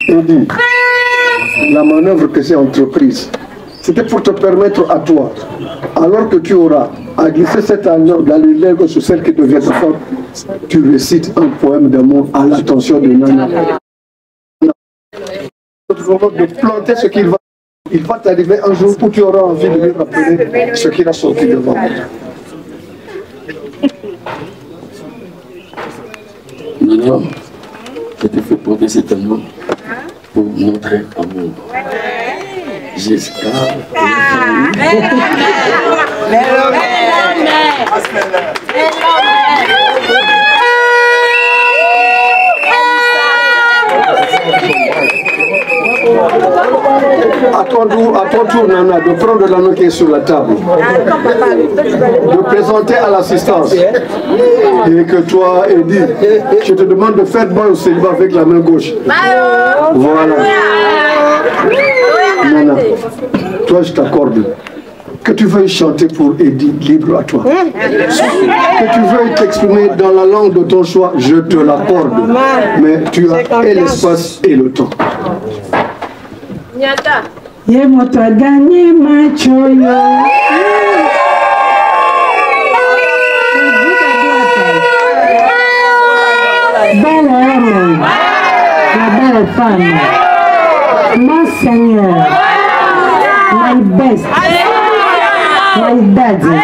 Eddie, la manœuvre que j'ai entreprise, c'était pour te permettre à toi, alors que tu auras à glisser cette année dans les lèvres sur celle qui devient ta femme, tu récites un poème d'amour à l'attention de Nana. De planter ce qu'il va. Il va t'arriver un jour où tu auras envie de lui rappeler ce qu'il a sorti devant. Non, je te fais porter cet amour pour montrer amour. J'espère. À ton tour, Nana, de prendre l'anneau qui est sur la table, de présenter à l'assistance, et que toi, Eddie, je te demande de faire bon au célibat avec la main gauche. Voilà. Nana, toi, je t'accorde. Que tu veuilles chanter pour Eddie, libre à toi. Que tu veuilles t'exprimer dans la langue de ton choix, je te l'accorde. Mais tu as et l'espace et le temps. Ye moto gagné macho yo. Belle homme, la belle femme, mon Seigneur, my best, my daddy.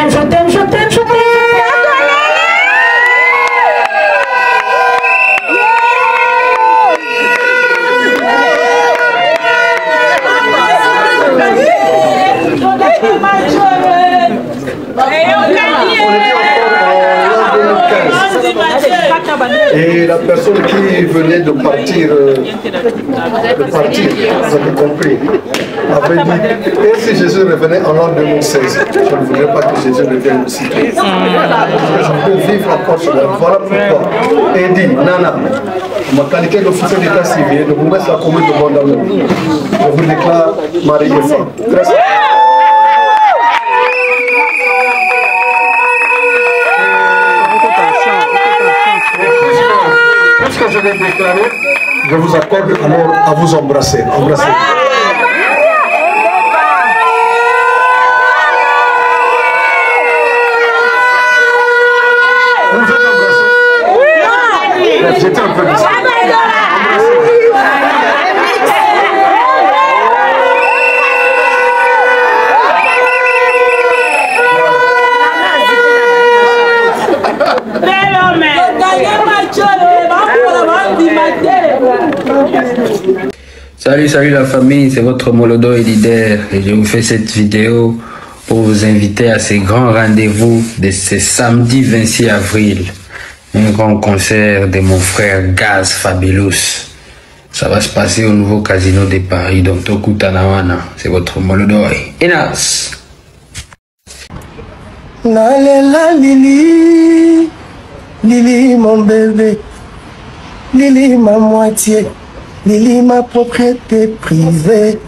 Je t'aime, je t'aime, je t'aime. Et la personne qui venait de partir, vous avez compris, avait dit, et si Jésus revenait en l'an 2016, je ne voudrais pas que Jésus revienne aussi. Parce que je peux vivre encore cela. Voilà pourquoi. Eddie, Nana, ma qualité d'officier d'état civil, de vous mettre la commune de monde dans le monde. Je vous déclare marié et femme. Puisque je l'ai déclaré, je vous accorde alors à vous embrasser. Embrassez. Vous êtes embrassés? J'étais un peu distrait. Salut la famille, c'est votre Molodo et leader et je vous fais cette vidéo pour vous inviter à ces grands rendez-vous de ce samedi 26 avril. Un grand concert de mon frère Gaz Fabulous. Ça va se passer au nouveau casino de Paris, donc Tokutanawana. C'est votre Molodo et Enas. Nalela Lili, Lili mon bébé, Lili ma moitié, Lili ma propriété privée,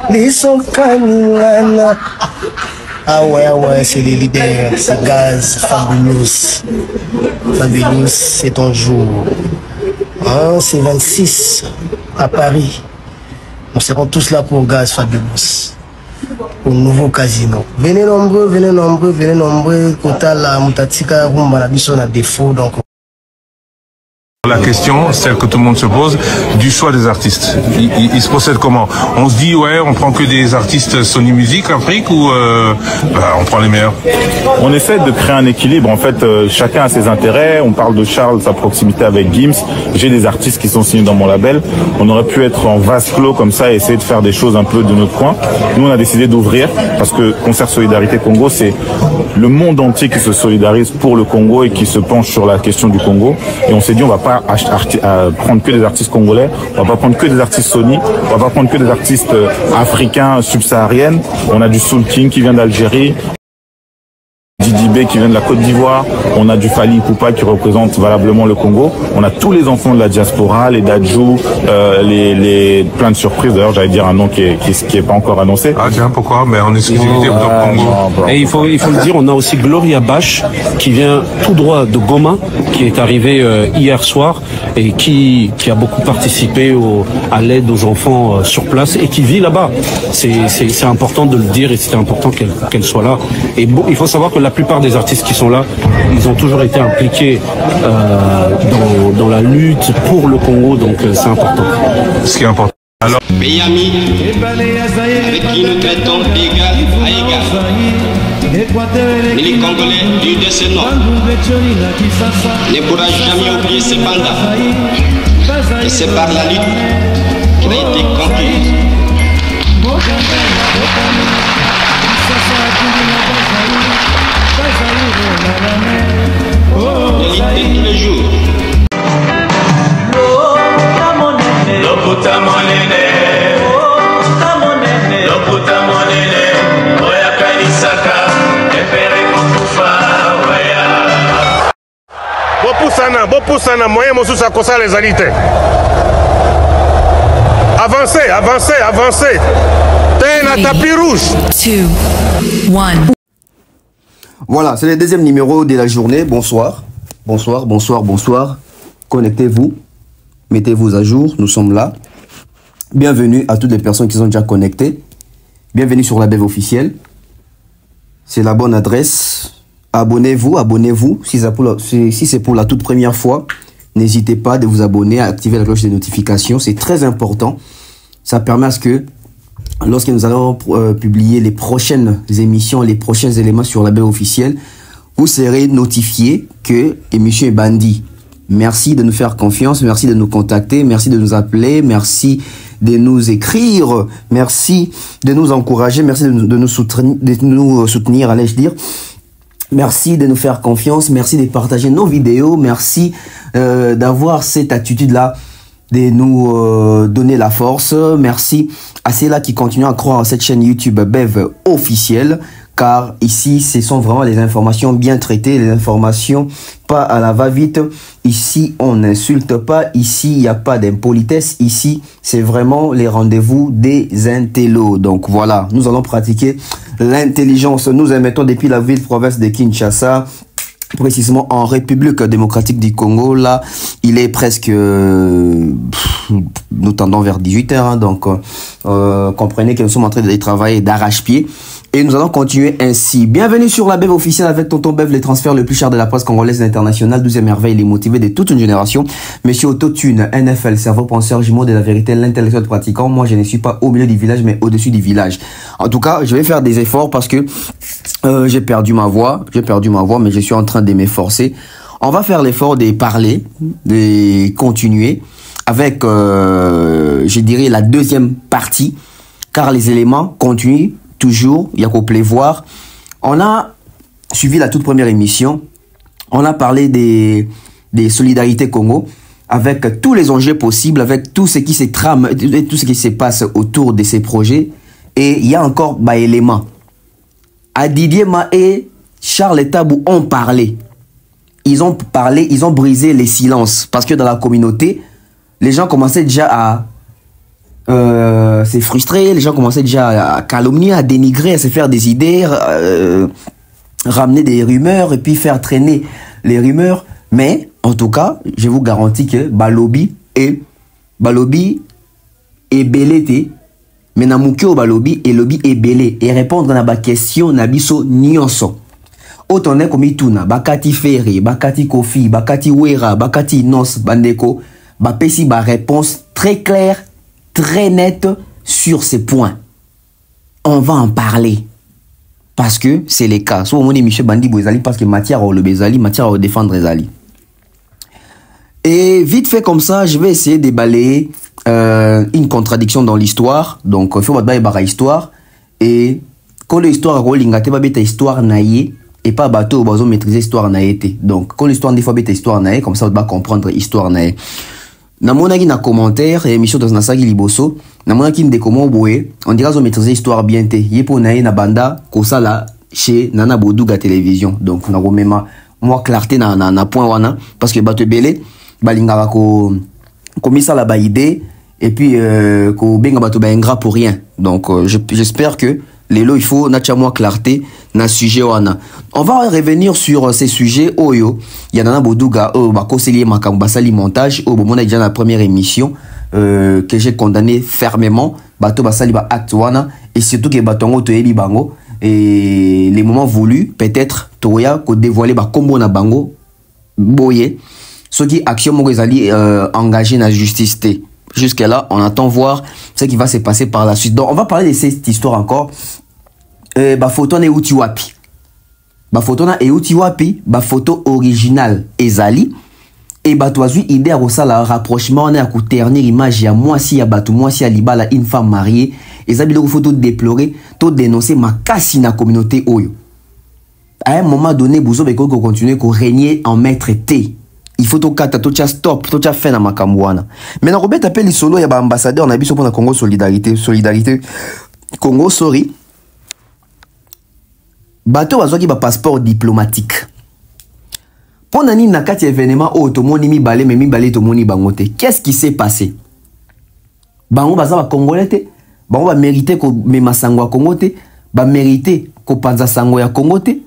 Lili son canilana. Ah ouais, c'est les leaders, c'est Gaz Fabulous. Fabulous, c'est ton jour. Hein, c'est 26 à Paris. Nous serons tous là pour Gaz Fabulous. Au nouveau casino. Venez nombreux, venez nombreux, venez nombreux. Kota la mutatika rumba la biso na défaut donc. La question, celle que tout le monde se pose, du choix des artistes. Il se procède comment? On se dit, ouais, on prend que des artistes Sony Music, Afrique, ou on prend les meilleurs? On essaie de créer un équilibre. En fait, chacun a ses intérêts. On parle de Charles, sa proximité avec Gims. J'ai des artistes qui sont signés dans mon label. On aurait pu être en vase clos comme ça et essayer de faire des choses un peu de notre coin. Nous, on a décidé d'ouvrir parce que Concert Solidarité Congo, c'est le monde entier qui se solidarise pour le Congo et qui se penche sur la question du Congo. Et on s'est dit, on va pas prendre que des artistes congolais, on va pas prendre que des artistes Sony, on va pas prendre que des artistes africains subsahariennes. On a du Soul King qui vient d'Algérie. Didibé qui vient de la Côte d'Ivoire, on a du Fally Ipupa qui représente valablement le Congo, on a tous les enfants de la diaspora, les Dadjou, plein de surprises. D'ailleurs, j'allais dire un nom qui est pas encore annoncé. Ah tiens, pourquoi? Mais en exclusivité au Congo. Et il faut le dire, on a aussi Gloria Bash qui vient tout droit de Goma, qui est arrivée hier soir et qui a beaucoup participé à l'aide aux enfants sur place et qui vit là-bas. C'est important de le dire et c'était important qu'elle soit là. Et bon, il faut savoir que la plupart des artistes qui sont là, ils ont toujours été impliqués dans la lutte pour le Congo, donc c'est important. Ce qui est important. Alors, pays ami avec qui nous traitons d'égal à égal. Mais les Congolais du de ce nom ne pourra jamais oublier ce mandat. Et c'est par la lutte qu'il a été conquis. De lutter tous les jours. Bopusana, moyen mosusu akosa les alités. Avancez. T'es un tapis rouge. 2, 1. Voilà, c'est le deuxième numéro de la journée. Bonsoir. Connectez-vous. Mettez-vous à jour. Nous sommes là. Bienvenue à toutes les personnes qui sont déjà connectées. Bienvenue sur la BEV officielle. C'est la bonne adresse. Abonnez-vous. Si c'est pour la toute première fois, n'hésitez pas de vous abonner, à activer la cloche de notification. C'est très important. Ça permet à ce que, lorsque nous allons publier les prochaines émissions, les prochains éléments sur la BEV officielle, vous serez notifié que l'émission est bandit. Merci de nous faire confiance, merci de nous contacter, merci de nous appeler, merci de nous écrire, merci de nous encourager, merci de nous soutenir, allais-je dire. Merci de nous faire confiance, merci de partager nos vidéos, merci d'avoir cette attitude-là, de nous donner la force. Merci à ceux-là qui continuent à croire à cette chaîne YouTube BEV officielle, car ici, ce sont vraiment les informations bien traitées, les informations pas à la va-vite. Ici, on n'insulte pas, ici, il n'y a pas d'impolitesse, ici, c'est vraiment les rendez-vous des intellos. Donc voilà, nous allons pratiquer l'intelligence. Nous émettons depuis la ville-province de Kinshasa, précisément en République démocratique du Congo. Là, il est presque, nous tendons vers 18h, hein, donc comprenez que nous sommes en train de travailler d'arrache-pied. Et nous allons continuer ainsi. Bienvenue sur la BEV officielle avec Tonton Bev, les transferts le plus cher de la presse congolaise et internationale. 12e merveille, les motivés de toute une génération. Monsieur Autotune, NFL, cerveau penseur, jumeau de la vérité, l'intellectuel pratiquant. Moi, je ne suis pas au milieu du village, mais au-dessus du village. En tout cas, je vais faire des efforts parce que j'ai perdu ma voix, mais je suis en train de m'efforcer. On va faire l'effort de parler, de continuer avec, je dirais, la deuxième partie, car les éléments continuent. Toujours, il y a qu'au plaivoir. On a suivi la toute première émission. On a parlé des solidarités Congo avec tous les enjeux possibles, avec tout ce qui se trame, tout ce qui se passe autour de ces projets. Et il y a encore éléments. Didier Ma et Charles Tabou ont parlé. Ils ont parlé, ils ont brisé les silences. Parce que dans la communauté, les gens commençaient déjà à c'est frustré, les gens commençaient déjà à calomnier, à dénigrer, à se faire des idées, ramener des rumeurs et puis faire traîner les rumeurs. Mais en tout cas, je vous garantis que Balobi est belé, mais Namukio Balobi et Lobi est belé et répondre à la question Nabiso Nyonso. Autant est comme Ituna, Bakati Ferry, Bakati Kofi, Bakati Wera, Bakati Nos, Bandeko, Bapesi ba réponse très claire, très nette sur ces points. On va en parler. Parce que c'est les cas. Soit on dit Michel Bandi Bozali parce que matière au le Bezali, matière au défendre Ezali. Et vite fait comme ça, je vais essayer de balayer une contradiction dans l'histoire. Donc, il faut que histoire. Et quand l'histoire est bête histoire naïe et pas bateau, on maîtriser l'histoire naïe. Donc, quand l'histoire des fois bête histoire naïe, comme ça on va comprendre l'histoire naïe. Namonaki na commentaire et émission dans Nasagi Liboso, namonaki ndeko boé, on dirait qu'on maîtriser l'histoire bien té. Yepo naïe na banda, kosala chez Nana Bodouga Télévision. Donc on a même moi clarté na point wana parce que bato belé balingaka ko komisa la ba idée et puis ko benga bato ba ingrat pour rien. Donc j'espère que Lelo, il faut moi clarté na sujet wana. On va revenir sur ces sujets oyo. Il y a Nana Bodouga ba conseiller makambo basali montage au moment déjà la première émission que j'ai condamné fermement bato basali ba acte wana et surtout que batongo to yebi bango et les moments voulus peut-être toya ko dévoiler ba kombo na bango boye ceux qui action moko ezali engagé na justice té. Jusqu'à là, on attend voir ce qui va se passer par la suite. Donc, on va parler de cette histoire encore. Ba photo na euti wapi. Ba photo na euti wapi. Ba photo originale ezali. Et ba toazui idée à ça la rapprochement on est à ternir image ya moi si ya batu moi si ya libala une femme mariée. Ezali donc photo déplorer, to dénoncer ma casse na communauté oyo. À un moment donné, Bouzo beko ko continuer ko régner en maître T. Il faut to stop, to fin na makamwana. Maintenant Robert appelle les solo ya ba ambassadeur na biso pour na Congo solidarité Congo sorry. Bateau bazwaki ba passeport diplomatique. Pendant nini na kati événement au tomoni mi balé mais mi balé tomoni bangote. Qu'est-ce qui s'est passé? Bango baza ba congolais te, bango ba mérité ko mema sango ya Congo te, ba mérité ko panza sango ya Congo te.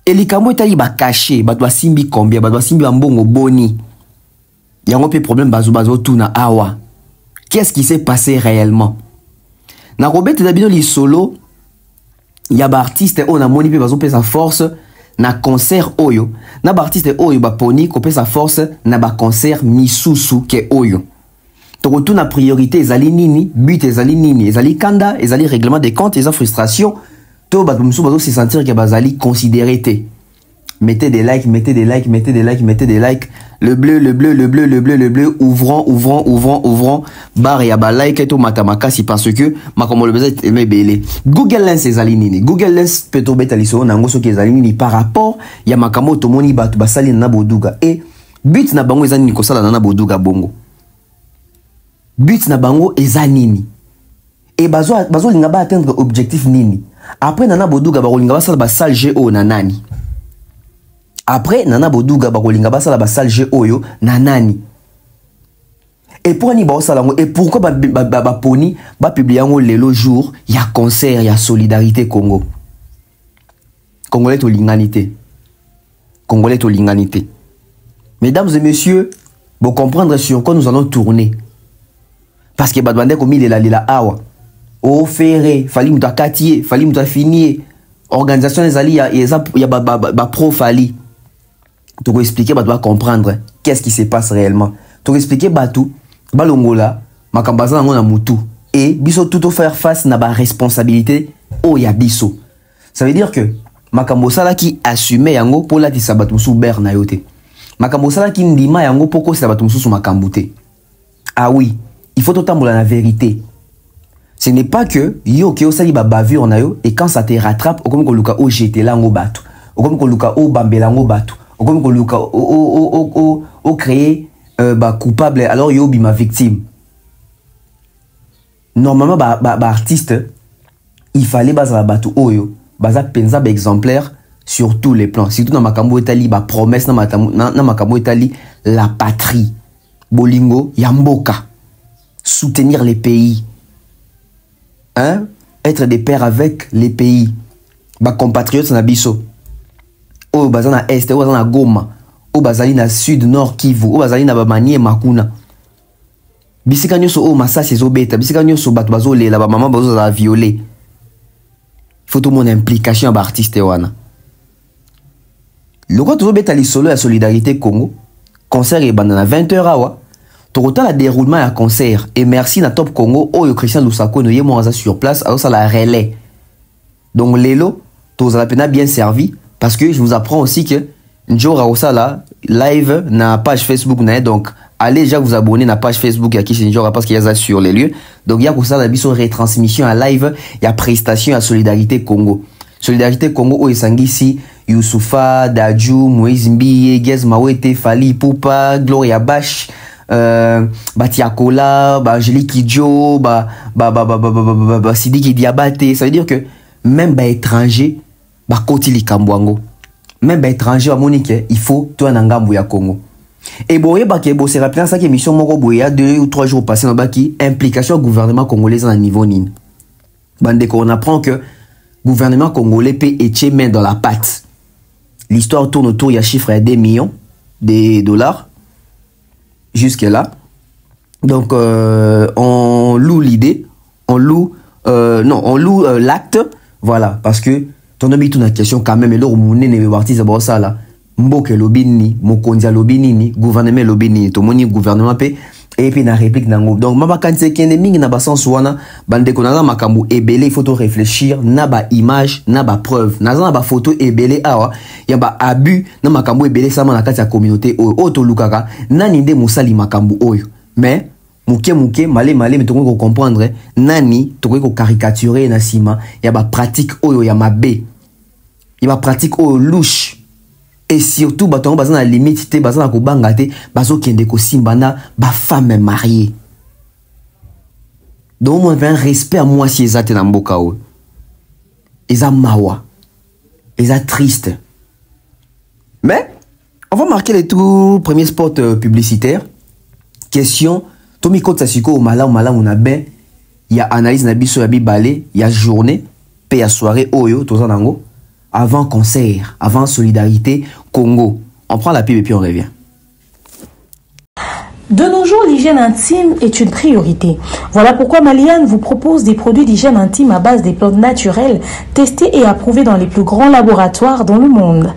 Et les camo etali ba caché, ba doit simbi combien, ba doit simbi mbongo boni. Yango pe problème bazo tuna awa. Qu'est-ce qui s'est passé réellement? Na Robert Dabino li solo, ya ba artiste on a moni pe bazo pe sa force na concert oyo. Na ba artiste oyo ba poni ko pe sa force na ba concert misusu ke oyo. To retourne na priorité ezali nini, but ezali nini, ezali kanda, ezali règlement des comptes, ezali frustration. To ba musu bazo se sentir que bazali considéré té. Mettez des likes, mettez des likes, mettez des likes, mettez des likes. Le bleu, le bleu, le bleu, le bleu, le bleu. Ouvrons. Barre ya ba like et tout matamakasi parce que ma comme le besoin est belé. Google Lens ezali nini. Google Lens peut tomber taliso na ngoso ke ezali nini par rapport ya makamo to moni batu basali na Bodouga et but na bango ezali nini ko sala na Bodouga bongo. But na bango ezali nini. Et bazo linga ba atteindre objectif nini. Après Nana Bodouga barolinga basala ba salle GO na nani. Après Nana Bodouga barolinga basala ba salle GO yo na nani. Et pour ni ba salango et pourquoi ba poni ba publier ngo lelo jour ya concert ya solidarité Congo. Congolais to linganité. Congolais to linganité. Mesdames et messieurs, vous comprendre sur quoi nous allons tourner. Parce que ba demander comme il est la awa. Au ferré, fali muta katier, fali muta finier. Organisation des alliés, il y a ba pro fali. Tu vas expliquer, tu vas comprendre qu'est-ce qui se passe réellement. Tu vas expliquer tout, balongola, makambaza na mutu et biso tout faire face na ba responsabilité o ya biso. Ça veut dire que makambo sala qui assume yango pour la tisabatu sous berna yote. Makambo sala qui ndima yango poko sabatu sous makamboute. Ah oui, il faut totambola la vérité. Ce n'est pas que yo ke osali ba bavure na yo et quand ça te rattrape o comme ko luka o jeter lango batu o comme ko luka o bambelango batu o comme ko luka o créer ba coupable alors yo bi ma victime. Normalement ba artiste il fallait baza batu oyo baza penza ba exemplaire sur tous les plans, surtout na makambo etali ba promesse na makambo etali la patrie bolingo ya mboka, soutenir les pays. Hein? Être des pères avec les pays. Ba compatriotes na biso. O bazana est, o bazana Goma, o bazali na sud nord Kivu, o bazali na bamanie makuna. Bisika nyoso o masasi ezobeta, bisika nyoso bato bazolela ba maman bazo za violer. Faut tout mon implication ba artiste wana. Loko tozobeta li solo ya solidarité Congo. Concert e bandana 20h awa. Total la déroulement à concert et merci na Top Congo Oyo Christian Lusako no yemo sur place alors ça la relais. Donc lelo tous la pena bien servi parce que je vous apprends aussi que Njora Osala live na page Facebook na donc allez déjà vous abonner na page Facebook à qui Njora parce qu'il y a ça sur les lieux. Donc il y a pour ça la biso retransmission à live, il y a prestation à Solidarité Congo. Solidarité Congo Oyo Sangisi Youssoufa, Dadju, Moïse Mbiye, Gez Mawete, Fali Poupa, Gloria Bash Tiakola, Angélique Kidjo, Sidiki Diabaté. Ça veut dire que même étranger, bakoti likambo. Même ba étranger ba monique, il faut toi na ngambu ya Congo. Et boye ba ke bo se rappeler ça que mission moko boya 2 ou 3 jours passés na baki implication gouvernement congolais à niveau nine. Bande qu'on apprend que gouvernement congolais peut étier main dans la pâte. L'histoire tourne autour il y a chiffre à des millions de dollars jusque là. Donc on loue l'idée, on loue l'acte, voilà, parce que ton ami tout une question quand même, et là où mon nez ne parti c'est ça là, mboke lobini, mokondia lobini, gouvernement lobini, tout mon gouvernement paie et puis na réplique nango. Donc mama quand c'est qu'il y a mingi na sens wana, bande konana makambu ebele, il faut tout réfléchir, na ba image, na ba preuve, na ba photo ebele awa, ya ba abus na makambu ebele sama na kati ya communauté oyo to lukaka, nani nde musali makambu oyo, mais muke male mais tu peux comprendre nani tu peux caricaturer na sima ya ba pratique oyo ya mabe ya ba pratique oyo louche et surtout batongo baza na limite te baza na ko banga te bazo kende ko simbana ba femme mariée. Donc on a un respect à moi si ezate na mboka oyo eza mawa eza triste, mais on va marquer les tout premiers spots publicitaires. Question Tomi Kota Siko au malamu na ben, il y a analyse na biso ya bibale, il y a journée, pe ya soirée oyo, tout ça nango, avant concert, avant solidarité Congo. On prend la pub et puis on revient. De nos jours, l'hygiène intime est une priorité. Voilà pourquoi Maliane vous propose des produits d'hygiène intime à base des plantes naturelles, testés et approuvés dans les plus grands laboratoires dans le monde.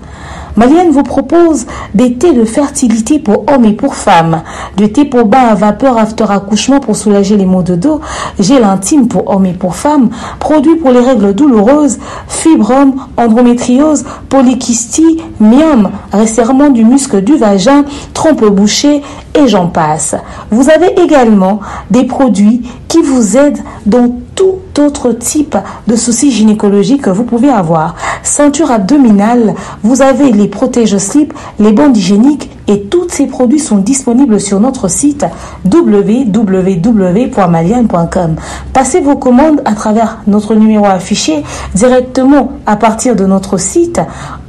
Maliane vous propose des thés de fertilité pour hommes et pour femmes, de thé pour bain à vapeur after accouchement pour soulager les maux de dos, gel intime pour hommes et pour femmes, produits pour les règles douloureuses, fibrome, endométriose, polykystie, myome, resserrement du muscle du vagin, trompe bouchée et j'en passe. Vous avez également des produits qui vous aident dans tout autre type de soucis gynécologiques que vous pouvez avoir. Ceinture abdominale, vous avez les protège-slip, les bandes hygiéniques et tous ces produits sont disponibles sur notre site www.maliane.com. Passez vos commandes à travers notre numéro affiché directement à partir de notre site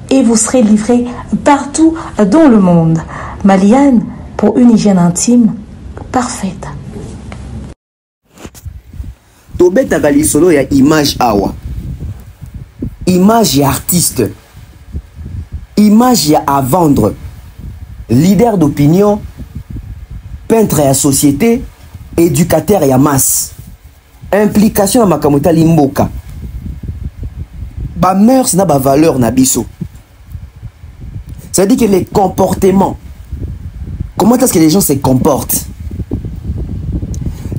et vous serez livré partout dans le monde. Maliane, pour une hygiène intime parfaite. Tobeta lisolo ya image awa, image ya artiste, image ya à vendre, leader d'opinion, peintre ya société, éducateur ya masse, implication ya makamota limboka, ba mœurs na ba valeur na biso. Ça veut dire que les comportements, comment est-ce que les gens se comportent?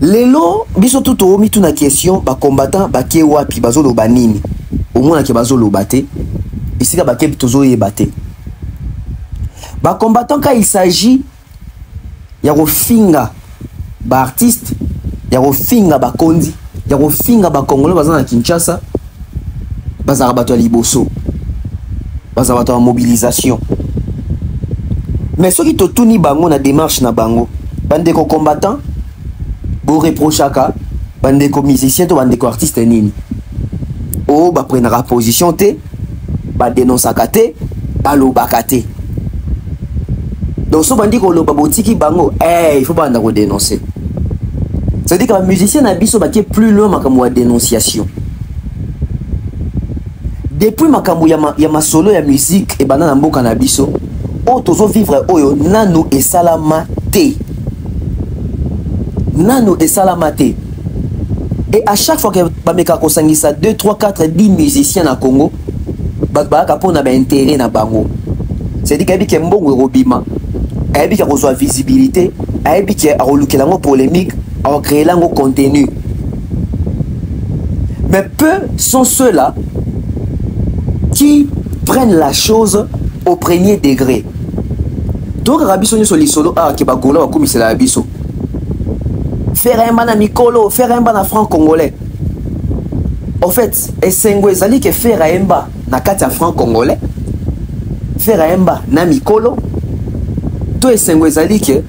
Lelo, biso tout au mi tout na question, ba combattant, ba ke wapi, bazo lo banini. Au moins ke bazo lo bate. Ici ka ba ke tozo ye bate. Ba combattant quand il s'agit, ya ko finga ba artiste, ya ko finga ba kondi, ya ko finga ba congolais baza na Kinshasa, baza bato liboso. Baza bato en mobilisation. Mais ceux qui te tourni bango na démarche na bango, bande ko combattant Bo reprochaka, bande ko musicien to bande ko artiste nini. Oh, ba prenera position te, ba dénoncaka te, ba lobaka te. Donc so bandi ko loba botiki bango, il faut banda ko dénoncer. Ça veut dire que les musiciens na biso ba qui est plus loin makambo ya dénonciation. Depuis makambo ya ma solo ya musique et bana na mboka na biso, o tozo vivre oyo nanu et salama te. Nano et salamate. Et à chaque fois que Bameka Kosangisa 2, 3, 4, 10 musiciens na Congo, Bakbaka pour na intérêt na bango. C'est-à-dire qu'il y a un bon robima, il y a une visibilité, il y a une polémique, il y a créé un contenu. Mais peu sont ceux-là qui prennent la chose au premier degré. Donc, Rabiso sur les solos, qui va comme c'est la Rabiso. Faire un ban à Mikolo, faire un ban à franc congolais. En fait, et c'est un que faire un ban na kati franc congolais, faire un ban na Mikolo, tout est un que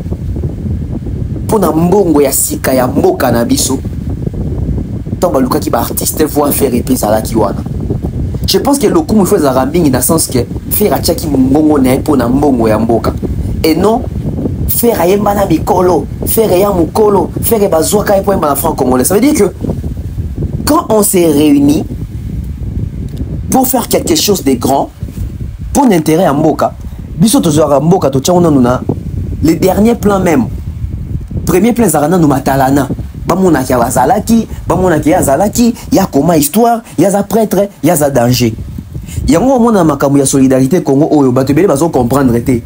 pour na mbongo ya sika ya mboka na biso, tant baluka ki ba artiste voit faire épée à la kiwana. Je pense que le coup il faut zarambing dans le sens que faire à tchaki mbongo na pour na mbongo ya mboka et non faire ayemba na bikolo faire ya mukolo faire bazwaka pour na franc congolais. Ça veut dire que quand on s'est réunis pour faire quelque chose de grand pour l'intérêt à mboka biso tozwaka mboka to tchana nuna les derniers plans même premier plan zarana no matalana bamona ki bazalaki bamona ki azalaki ya koma histoire ya za prêtre ya za danger yango mona makambo ya solidarité Congo oyo bato belé bazo comprendre té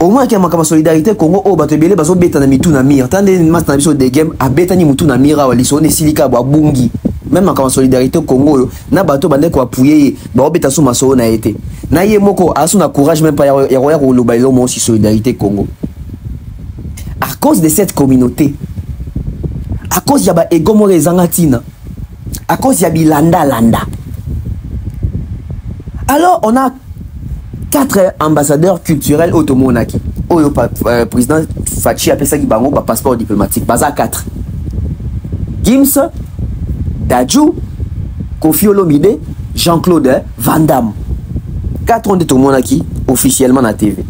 au moins qu'il y a makambo solidarité Congo oyo bato belé bazo beta na mitu na mire tande mas na biso de game a beta ni mutu na mira wali so ne silika ba bungi même makambo solidarité Congo oyo na bato bande ko appuyer ba beta so maso na été na ye moko asu na courage même pas ya ko loba ilo mo aussi solidarité Congo à cause de cette communauté. À cause de Egomore Zangatina, à cause de Bilanda Landa. Alors, on a 4 ambassadeurs culturels automonaki. Le président Fachi appelle ça qui bango passeport diplomatique. Baza 4. Gims, Dadju, Kofi Olomide, Jean-Claude Van Damme. 4 ont de automonaki officiellement à TV.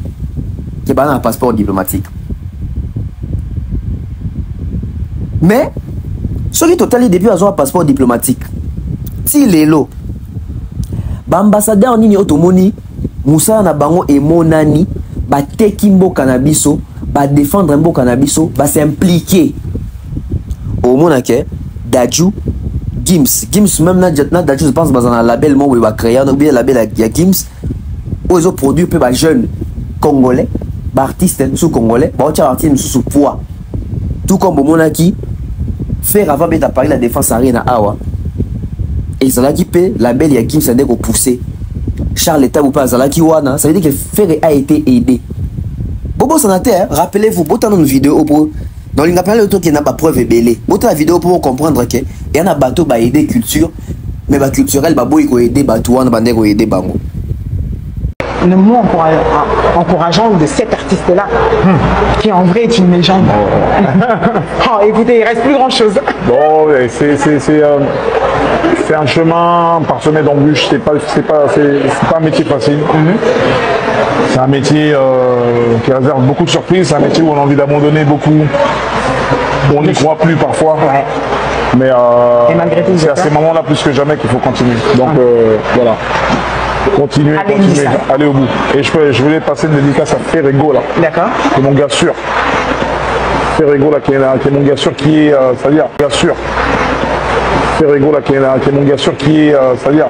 Qui est un passeport diplomatique. Mais, celui total depuis avoir un passeport diplomatique. Si l'élo, l'ambassadeur nini otomoni, Moussa na bango et monani, ba teki mbo cannabiso, ba défendre mbo cannabiso, ba s'impliquer. Au monake, Dadju, Gims même na Dadju je pense dans un label mo ba créer un bien label ya Gims, où ils ont produit peu ba jeunes congolais, ba artistes sous congolais, ba autre artiste sous poids. Tout comme au monaki faire avant de parler la défense arena awa et Zalaki pe la belle ya Gims a dès qu'on poussé Charles État ou pas Zalaki wana ça veut dire que Ferre a été aidé. Bobo Sanater, rappelez-vous botan une vidéo pour dans l'ingapel auto qui n'a pas preuve belé botan la vidéo pour comprendre que il y a un bateau ba aider culture mais ba culturel ba boy ko aider bateau wana bande ko aider bango. Le mot encourageant de cet artiste-là, qui en vrai est une légende. Oh, écoutez, il reste plus grand-chose. Bon, c'est un chemin parsemé d'embûches. C'est pas un métier facile. C'est un métier qui réserve beaucoup de surprises. C'est un métier où on a envie d'abandonner beaucoup. On n'y croit plus parfois. Ouais. Mais c'est à ces moments-là plus que jamais qu'il faut continuer. Donc voilà. Continuer, aller au bout. Et je voulais passer une dédicace à Ferrego là. D'accord. C'est mon gars sûr. Ferrego là qui est mon gars sûr qui est, c'est-à-dire, gars sûr. Ferrego là qui est mon gars sûr qui est, c'est-à-dire,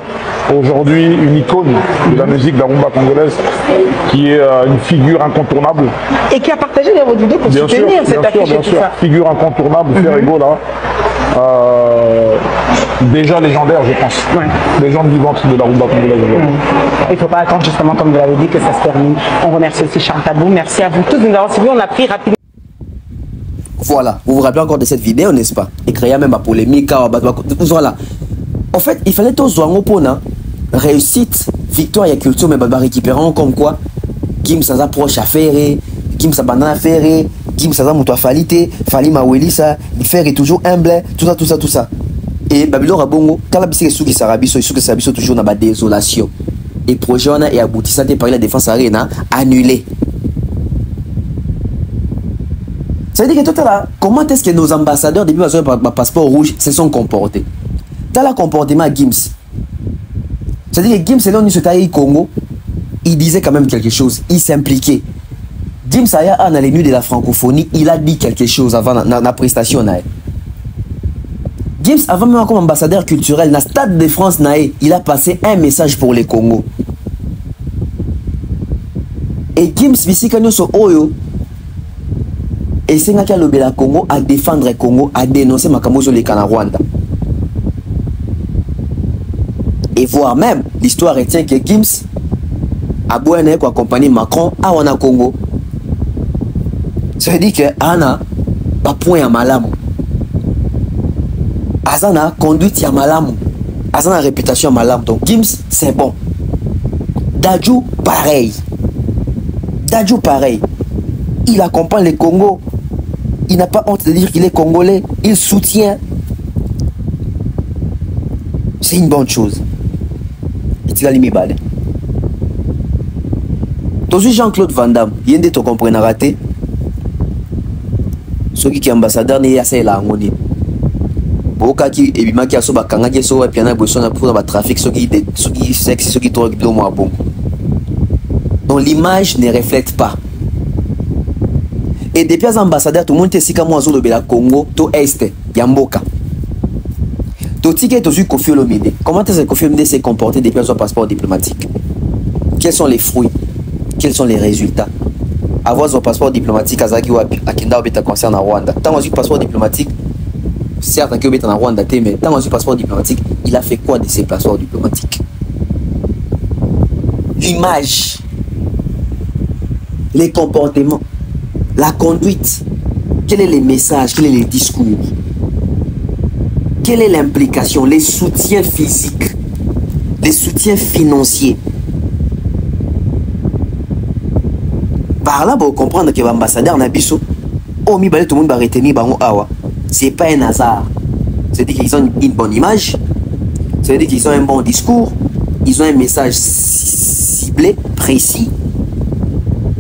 aujourd'hui une icône de la musique de la rumba congolaise, qui est une figure incontournable. Et qui a partagé votre vidéo pour soutenir cette affiche. Bien sûr, figure incontournable, Ferrego là. Déjà légendaire, je pense. Ouais. Légende vivante de la rumba congolaise. Il ne faut pas attendre justement, comme vous l'avez dit, que ça se termine. On remercie aussi Charles Tabou. Merci à vous tous de nous avoir suivis. On a pris rapidement. Voilà, vous vous rappelez encore de cette vidéo, n'est-ce pas? Et créer même ma polémique. Voilà. En fait, il fallait tous voir pour réussite, victoire et culture, mais récupérant comme quoi Gims ça approche à faire, Gims ça banane à faire, Gims ça moutoua falité, fali ma welisa, il fait toujours humble, tout ça. Et Babylon Rabongo, quand la bisque sous qui s'arabiso, il sous que s'abiso toujours dans la désolation. Et projet on a et aboutissant par la défense arena annulé. Ça veut dire que tout là, comment est-ce que nos ambassadeurs depuis le passeport rouge se sont comportés? Dans le comportement Gims. C'est-à-dire que Gims c'est là où il se taille Congo, il disait quand même quelque chose, il s'impliquait. Gims a dans les nuits de la francophonie, il a dit quelque chose avant la prestation. Gims, avant même comme ambassadeur culturel, dans le Stade de France, il a passé un message pour les Congo. Et Gims, ici, quand nous sommes Oyo, et c'est là qu'il a Congo à défendre le Congo, à dénoncer Makambo sur les Rwanda. Et voire même, l'histoire retient que Gims a beau accompagner Macron à Wana Congo. Ça veut dire que Anna pas point à Malamu. Azana conduite à Malamu. Azana réputation à Malamu. Donc Gims c'est bon. Dadju pareil. Il accompagne les Congo. Il n'a pas honte de dire qu'il est congolais. Il soutient. C'est une bonne chose. tika limibale. Tozu Jean-Claude Van Damme, yende to comprendre raté. Ceux qui ambassadeur ne yasa la ngoni. Boka ki ebimaki aso bakanga ki so piana boson na pour ba trafic ceux qui sexe ceux qui drogue do mo bon. Donc l'image ne reflète pas. Et depuis les ambassadeurs, tout le monde est comme moi, le Congo, tout est, Yamboka. Tout ticket, tout Kofi Olomide. Comment est-ce que Kofi Olomide s'est comporté depuis son passeport diplomatique? Quels sont les fruits? Quels sont les résultats? Avoir son passeport diplomatique, Azaki Wapi, Akinda Obeta concerne en Rwanda. Tant que passeport diplomatique, certes, Akio Obeta en Rwanda, mais tant que passeport diplomatique, il a fait quoi de ces passeports diplomatiques? L'image, les comportements. La conduite, quel est le message, quel est le discours, quelle est l'implication, les soutiens physiques, les soutiens financiers. Par là, vous comprendre que l'ambassadeur Nabiso, tout le monde va retenir Awa. Ce n'est pas un hasard. C'est-à-dire qu'ils ont une bonne image, c'est-à-dire qu'ils ont un bon discours, ils ont un message ciblé, précis.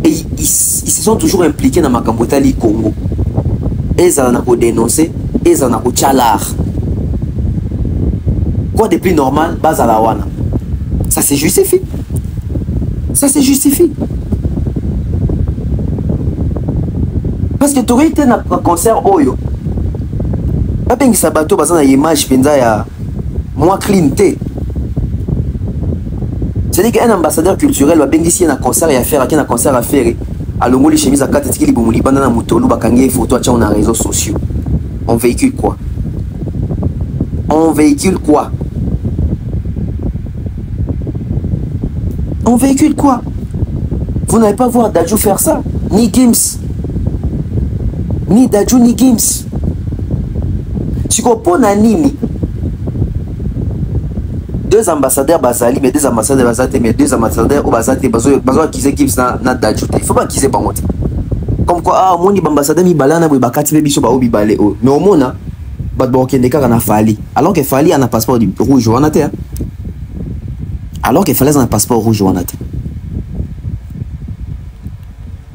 Et ils se sont toujours impliqués dans Makambotali Congo. Ils ont dénoncé, ils ont tchalar. Quoi de plus normal, Bazalawana. Ça se justifie. Ça se justifie. Parce que tu aurais été dans un concert Oyo. Pas bien que ça bateau, parce que l'image penza ya moins clean. C'est-à-dire qu'un ambassadeur culturel va bien ici un concert à faire, un concert à faire. À l'ongo les chemises à 4 qui libomou libana na mutolu bakangi photo à on a réseaux sociaux. On véhicule quoi? On véhicule quoi? On véhicule quoi? Vous n'allez pas voir Dadju faire ça, ni Gims, ni Dadju ni Gims. Tu comprends nini? Deux ambassadeurs Bazali, mais deux ambassadeurs Bazate, mais deux ambassadeurs au Bazate, Bazo acquise Gims na Dadju. Il faut pas acquiser Bangote. Comme quoi, ah, mon ambassadeur mi balana, oui, bakati bebi so ba obi balé. Mais au mona, Badbo Kendeka na Fali. Alors que Fali a un passeport rouge ou en athée. Alors qu'il fallait un passeport rouge ou en athée.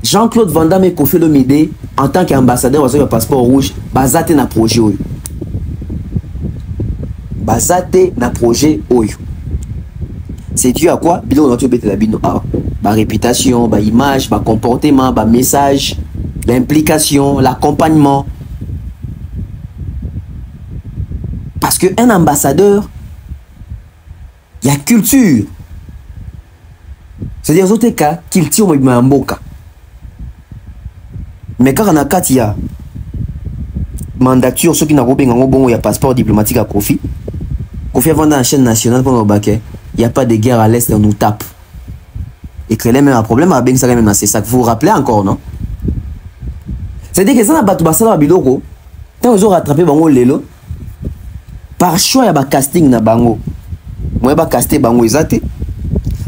Jean-Claude Van Damme et Kofi Olomide, en tant qu'ambassadeur, vous avez un passeport rouge, Bazate na projet. Bazate na projet Oyo. C'est dû à quoi? Bilo on a la bino. Ma réputation, ma image, ma comportement, ma message, l'implication, l'accompagnement. Parce qu'un ambassadeur, il y a culture. C'est-à-dire autres cas qu'il tire un mboka. Mais quand on a quatre, il y a mandature, ceux qui n'ont pas bon, il y a passeport diplomatique à Kofi. Kofi avant dans la chaîne nationale pour nos baquets, il n'y a pas de guerre à l'Est, on nous tape. Et que même un problème à Ben Salam, c'est ça que vous vous rappelez encore, non? C'est-à-dire que ça n'a pas tout passé dans la biloko. Quand vous avez rattrapé Bango Lelo, par choix, il y a un casting na Bango. Moi, il y a un casting Bango Izate.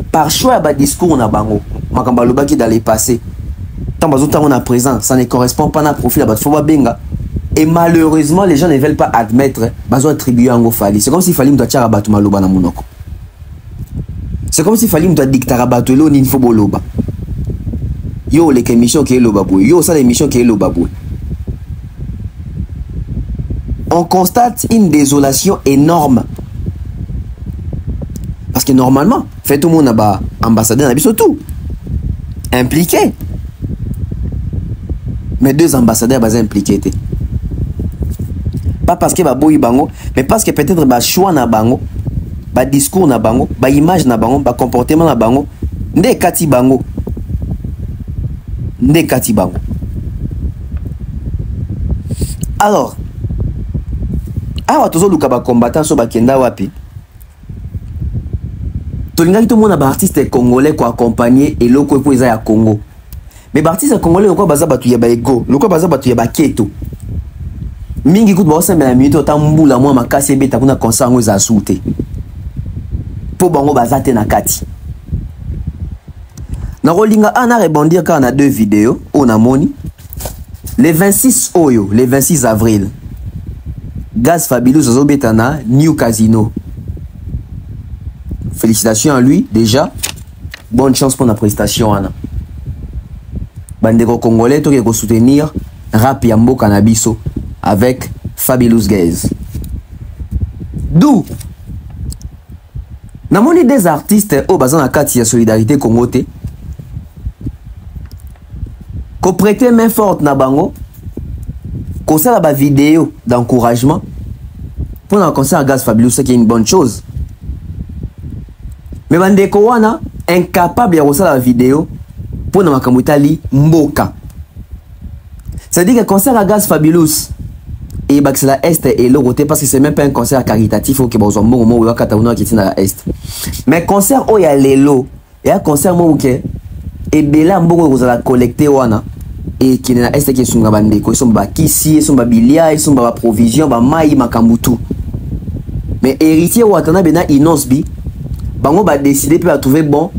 Par choix, il y a un discours na Bango. Makambaloba qui dans les passés. Tant que on a présent, ça ne correspond pas à notre profil. Et malheureusement, les gens ne veulent pas admettre qu'ils attribuer à Fali. C'est comme s'il fallait que tu aies battu Maloba na Monoko. C'est comme s'il fallait que tu aies dicté à battu l'eau ni info boloba. Yo, les émissions qui est le babou. Yo, ça, l'émission qui est le babou. On constate une désolation énorme. Parce que normalement, fait tout le monde là-bas, ambassadeur, surtout impliqué. Mais deux ambassadeurs sont impliqués. Pas parce que Baboui Bango, mais parce que peut-être ba choix na bango, ba discours na bango, ba image na bango, ba comportement na bango, nde kati bango. Nde kati bango. Alors, awa tozo luka ba combattant so ba kenda wapi. Tolingaki tout le monde ba artiste congolais ko accompagner et loko ko eza ya Congo. Mais les artistes congolais, pourquoi baza batu ya ba ego, pourquoi baza batu ya ba keto. Mingi kutu ba osembela minute ota mbula mwa makasi ebeta kuna concert ngo za souté. Po bango baza te na kati. Na rolinga ana rebondir car on a deux vidéos, on a moni. Le 26 Oyo, le 26 avril. Gaz Fabulous Zobetana, New Casino. félicitations à lui déjà. Bonne chance pour la prestation Anna. Bandeko congolais to ko soutenir rap ya mboka na biso avec Fabulous Guys. D'où namoni des artistes au bazan na kati ya solidarité Congo te ko prêter main forte na bango ko sala ba vidéo d'encouragement pour un concert à Gaz Fabulous, c'est une bonne chose. Mais bandeko wana incapable ya ko sala la vidéo pour na makambo itali mboka. C'est-à-dire que concert à Gaz Fabulous et Baxela Est et le côté parce que c'est même pas un concert caritatif au Québec, bon moment où Katauna qui est dans la Est. Mais concert où il y a lelo et un concert où que et bela mboko vous allez collecter wana et qui est dans la Est qui sont bandeko, ils sont ba kisi, ils sont ba bilia, ils sont ba provision, ba mai makambutu. Mais héritier ou atana bena inosbi bango ba décider puis à trouver bon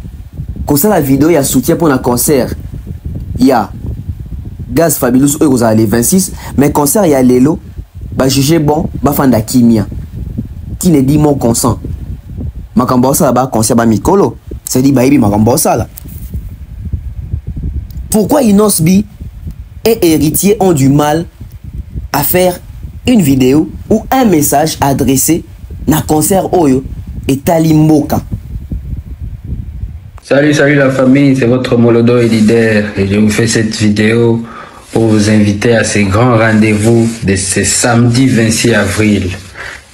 comme ça la vidéo il y a soutien pour un concert. Il y a Gaz Fabulous eux vous allez 26 mais concert il y a lelo ba juger bon ba fanda kimia qui ne dit mon consent makambo ça ba concert ba mikolo c'est dit ba ibi makambo ça là. Pourquoi Inosbi et héritier ont du mal à faire une vidéo ou un message adressé na concert Oyo et Talimboka? Salut la famille, c'est votre Molodo et leader et je vous fais cette vidéo pour vous inviter à ces grands rendez-vous de ce samedi 26 avril.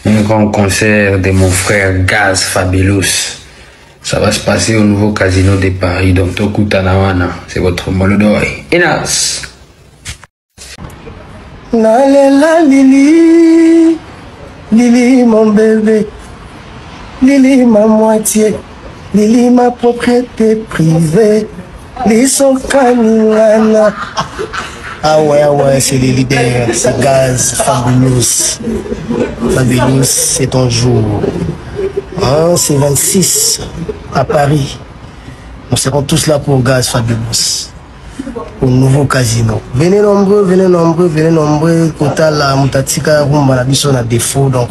Un grand concert de mon frère Gaz Fabulous. Ça va se passer au nouveau casino de Paris, donc Toku Tanawana. C'est votre Molodo et Inas. Nalela Lili, Lili mon bébé, Lili ma moitié, Lili ma propriété privée, Lili son canilana. Ah ouais, c'est les leaders, c'est Gaz Fabulous. Fabulous, c'est ton jour. Hein, c'est 26 à Paris. Nous serons tous là pour Gaz Fabulous. Au nouveau casino. Venez nombreux. Kota la mutatika rumba la biso na défaut donc.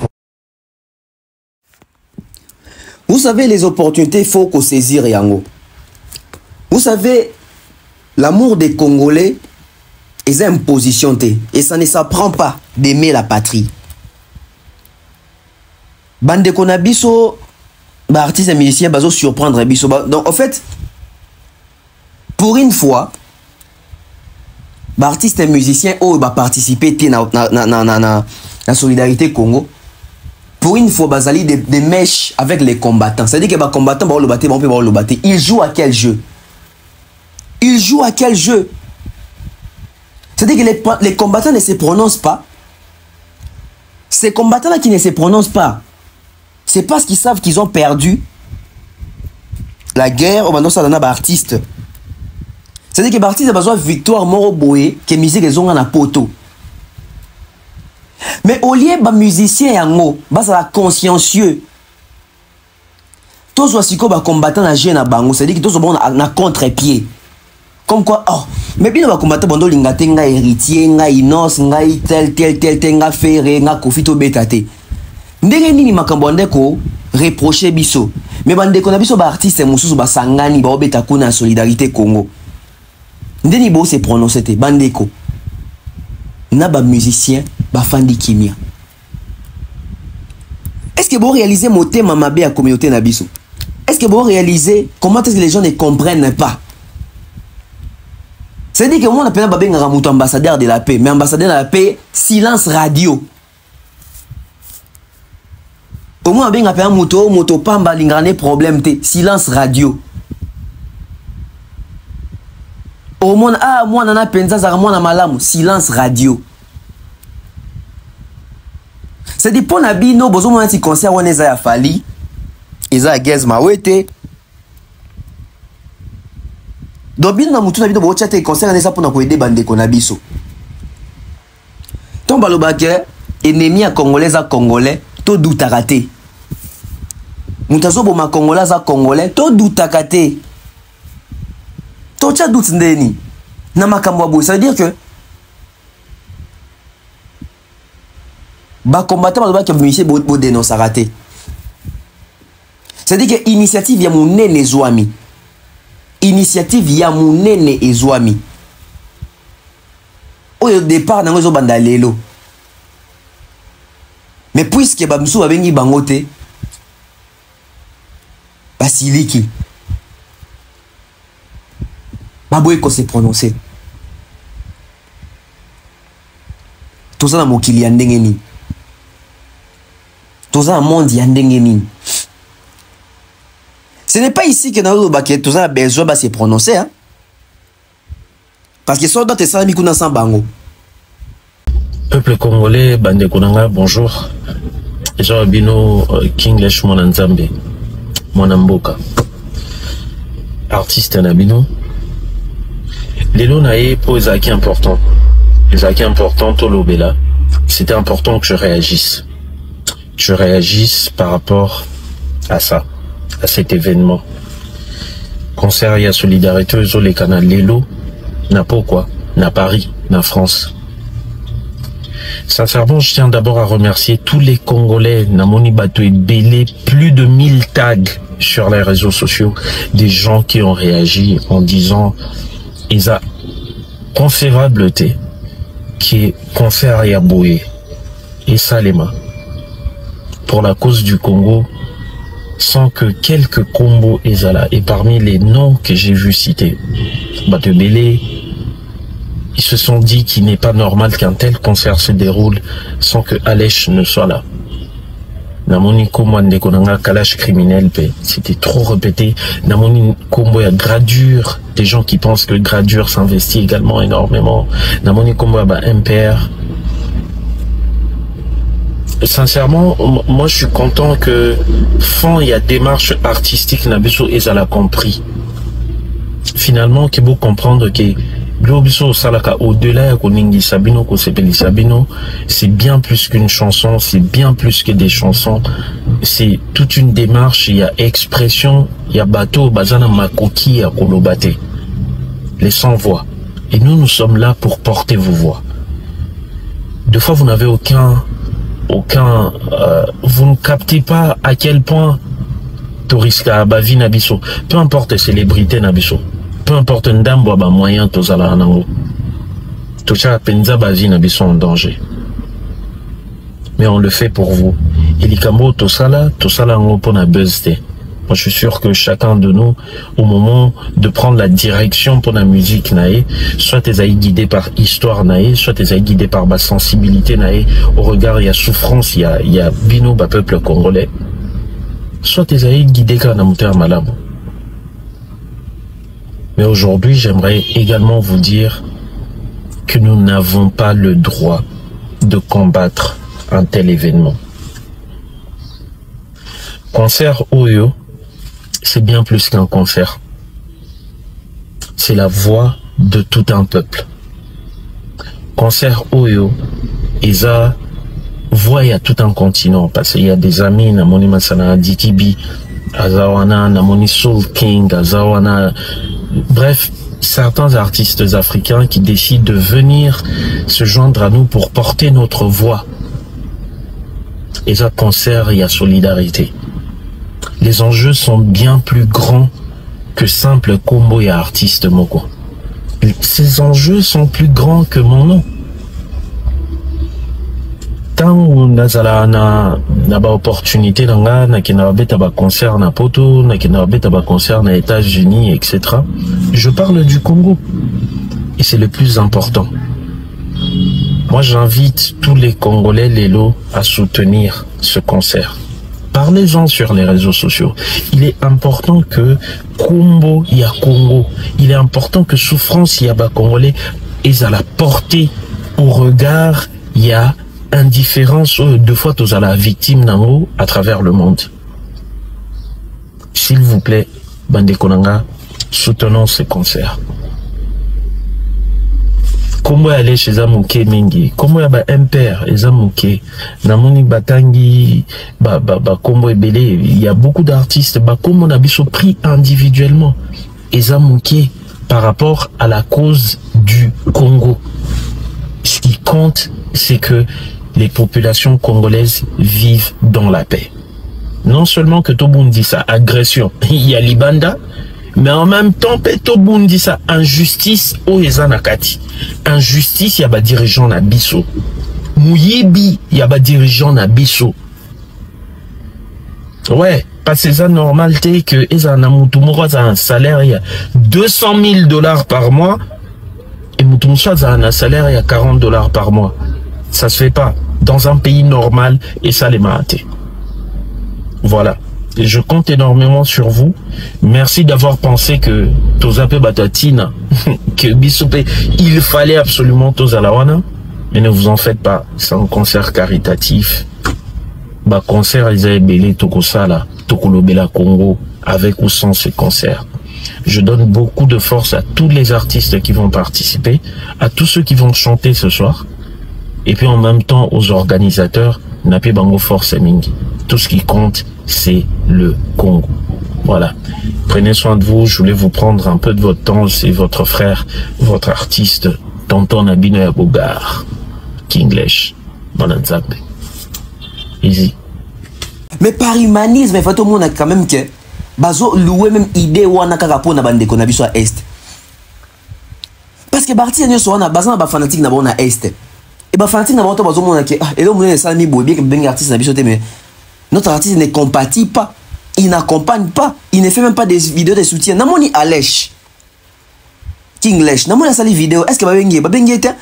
Vous savez les opportunités, il faut qu'on saisisse yango. Vous savez l'amour des Congolais est une position et ça ne s'apprend pas d'aimer la patrie. Bande kona biso ba artistes et musiciens bazo surprendre biso. Donc en fait pour une fois artistes et musiciens oh ba participer na solidarité Congo. Pour une fois bazali des mèches avec les combattants. C'est-à-dire que les combattants ba le battre, ba le battre. Ils jouent à quel jeu? C'est-à-dire que les combattants ne se prononcent pas. Ces combattants-là qui ne se prononcent pas, c'est parce qu'ils savent qu'ils ont perdu la guerre au ça dans artiste. C'est-à-dire que les artistes ont besoin de victoire moroboé que musique les ont en poto. Mais au lieu de musiciens yango, ça consciencieux. Tous les combattants na jeune na bango, c'est-à-dire que tous bon na contre-pied. Comme quoi, oh, mais bien va combattre bando lingate nga héritier, nga inos, nga tel, nga ferré, nga kofito betate. Ndenge nini makambo ndeko reprocher biso. Mais bandeko na biso ba artiste mususu ba sangani ba obeta kuna solidarité Congo. Ndeni bo se prononcer te bandeko. Na ba musicien ba fandi kimia. Est-ce que vous réalisez mon thème mabe à communauté na biso? Est-ce que vous réalisez comment est-ce que les gens ne comprennent pas? C'est-à-dire que moi on appelle babé ngaramuto ambassadeur de la paix, mais ambassadeur de la paix silence radio. Au moins on appelle moto pamba lingane problème te silence radio. Au moins moi nana penza za moi na malamu silence radio. C'est dit pour nabino bozo mo nti concert on eza ya fali eza Gaz Mawete. Donc bien na mutu na bino bo chate concert neza pour na ko aider bandeko na biso. Tomba lo baké ennemi à congolais à congolais to doutaka te. Mutazo bo ma congolais à congolais to doutaka te. To cha doute ndeni na makambo bo, ça veut dire que ba combattant ba ke musicien bo dénoncer raté. C'est-à-dire que initiative ya munene ezwami. Initiative ya munene ezwami. Au départ nango ezobanda lelo. Mais puisque bamsu babengi bangote basiliki baboye ko se prononcer. Toza na mokili ya ndenge nini? Toza na monde ya ndenge nini? Ce n'est pas ici que nous avons besoin de se prononcer. Hein? Parce que soit d'autres salami kuna sans bango. Peuple congolais, bande konanga, bonjour. Jean Bino King Lesh Monanzambe, Monamboka. Artiste Nabino. Les lots naïe pour les acquis importants. Les acquis importants, Tolobela. C'était important que je réagisse. Je réagisse par rapport à ça, à cet événement. Concert et à solidarité sur les canaux Lélo, n'a pas quoi, n'a Paris, n'a France. Sincèrement, je tiens d'abord à remercier tous les Congolais, Namoni Bato et Bélé, plus de 1000 tags sur les réseaux sociaux, des gens qui ont réagi en disant ils a concevableté qui est concert et Aboué et Salema pour la cause du Congo, sans que quelques combos ezala. Et parmi les noms que j'ai vu citer, Bato Bélé, ils se sont dit qu'il n'est pas normal qu'un tel concert se déroule sans que Alech ne soit là. Namoni Kombo Ndekonanga Kalash criminel, c'était trop répété. Namoni Kombo ya Gradure, des gens qui pensent que Gradure s'investit également énormément. Namoni Kombo ya MPR. Sincèrement, moi je suis content que fond il y a démarche artistique Nabiso Ezala compris. Finalement, qu'il faut comprendre que au-delà de Sabino, Sabino, c'est bien plus qu'une chanson, c'est bien plus que des chansons, c'est toute une démarche, il y a expression, il y a bateau, bazana makoki à kolobate, les sans voix. Et nous, nous sommes là pour porter vos voix. Deux fois, vous n'avez vous ne captez pas à quel point Toriska Bavi Nabiso, peu importe célébrité Nabiso, peu importe ndambo ba moyen tozala nango, tocha penza Bavi Nabiso en danger. Mais on le fait pour vous. Et likambo tosala ngo pona buzzte. Moi, je suis sûr que chacun de nous, au moment de prendre la direction pour la musique, soit t'es guidé par histoire, soit t'es guidé par ma sensibilité, au regard, il y a souffrance, il y a bino, peuple congolais. Soit t'es guidé par la moteur malade. Mais aujourd'hui, j'aimerais également vous dire que nous n'avons pas le droit de combattre un tel événement. Concert Oyo, c'est bien plus qu'un concert. C'est la voix de tout un peuple. Concert Oyo, Eza voix à tout un continent. Parce qu'il y a des amis, Namoni Masana, Dikibi, Azawana, Namoni Soul King, Azawana. Bref, certains artistes africains qui décident de venir se joindre à nous pour porter notre voix. Eza concert, il y a solidarité. Les enjeux sont bien plus grands que simple combo et artiste moko. Ces enjeux sont plus grands que mon nom. Tant où nazala na ba opportunité nanga na kinabeta ba concert na poto, na kinabeta ba concert na États-Unis, etc. Je parle du Congo et c'est le plus important. Moi, j'invite tous les Congolais Lélo à soutenir ce concert. Parlez-en sur les réseaux sociaux. Il est important que Combo y a Congo. Il est important que souffrance y a bas Congolais et à la portée au regard il y a indifférence deux fois tous à la victime nango à travers le monde. S'il vous plaît, Bande Konanga, soutenons ce concert. Comment aller chez Zamouké Mingi? Comment y a ba MPR et Zamouké? Namoni Batangi, Kombo Ebele, il y a beaucoup d'artistes, comme on a biso pris individuellement. Et Zamouké par rapport à la cause du Congo. Ce qui compte, c'est que les populations congolaises vivent dans la paix. non seulement que Tobundi ça agression, il y a Libanda, mais en même temps, Tobundi ça injustice au Ezanakati. Injustice, il y a des dirigeants na biso. Mouyibi, il y a des dirigeants na biso. Ouais, parce que c'est normal que Ezana Moutoumoro a un salaire, il y a $200,000 par mois, et Moutoumoro a un salaire, il y a $40 par mois. Ça se fait pas dans un pays normal, et ça les m'a hâté. Voilà. Et je compte énormément sur vous. Merci d'avoir pensé que Tozape Batatina, que Bissoupe, il fallait absolument Tozalawana. Mais ne vous en faites pas. C'est un concert caritatif. Bah, concert, ils avaient belé Tokosala, Tokolobela Congo, avec ou sans ce concert. Je donne beaucoup de force à tous les artistes qui vont participer, à tous ceux qui vont chanter ce soir. Et puis en même temps aux organisateurs, Napé Bango Force Mingi. Tout ce qui compte, c'est le Congo. Voilà. Prenez soin de vous. Je voulais vous prendre un peu de votre temps. C'est votre frère, votre artiste, Tonton Nabino Yabogar, Kinglish, Bonanzambe. Easy. Mais par humanisme, il faut tout le monde quand même que bazo louer même idée ou ana kaka na bande ko na biso à est. Parce que parti nyo so na bazan ba fanatique na bon à est. Et ba fanatique na bato bazo mona que et là mon ça mi bobi que ben artiste na biso te mais notre artiste ne compatit pas, il n'accompagne pas, il ne fait même pas des vidéos de soutien. Namoni Alèche, Kinglish, namoni sali vidéo, est-ce que ba bengi était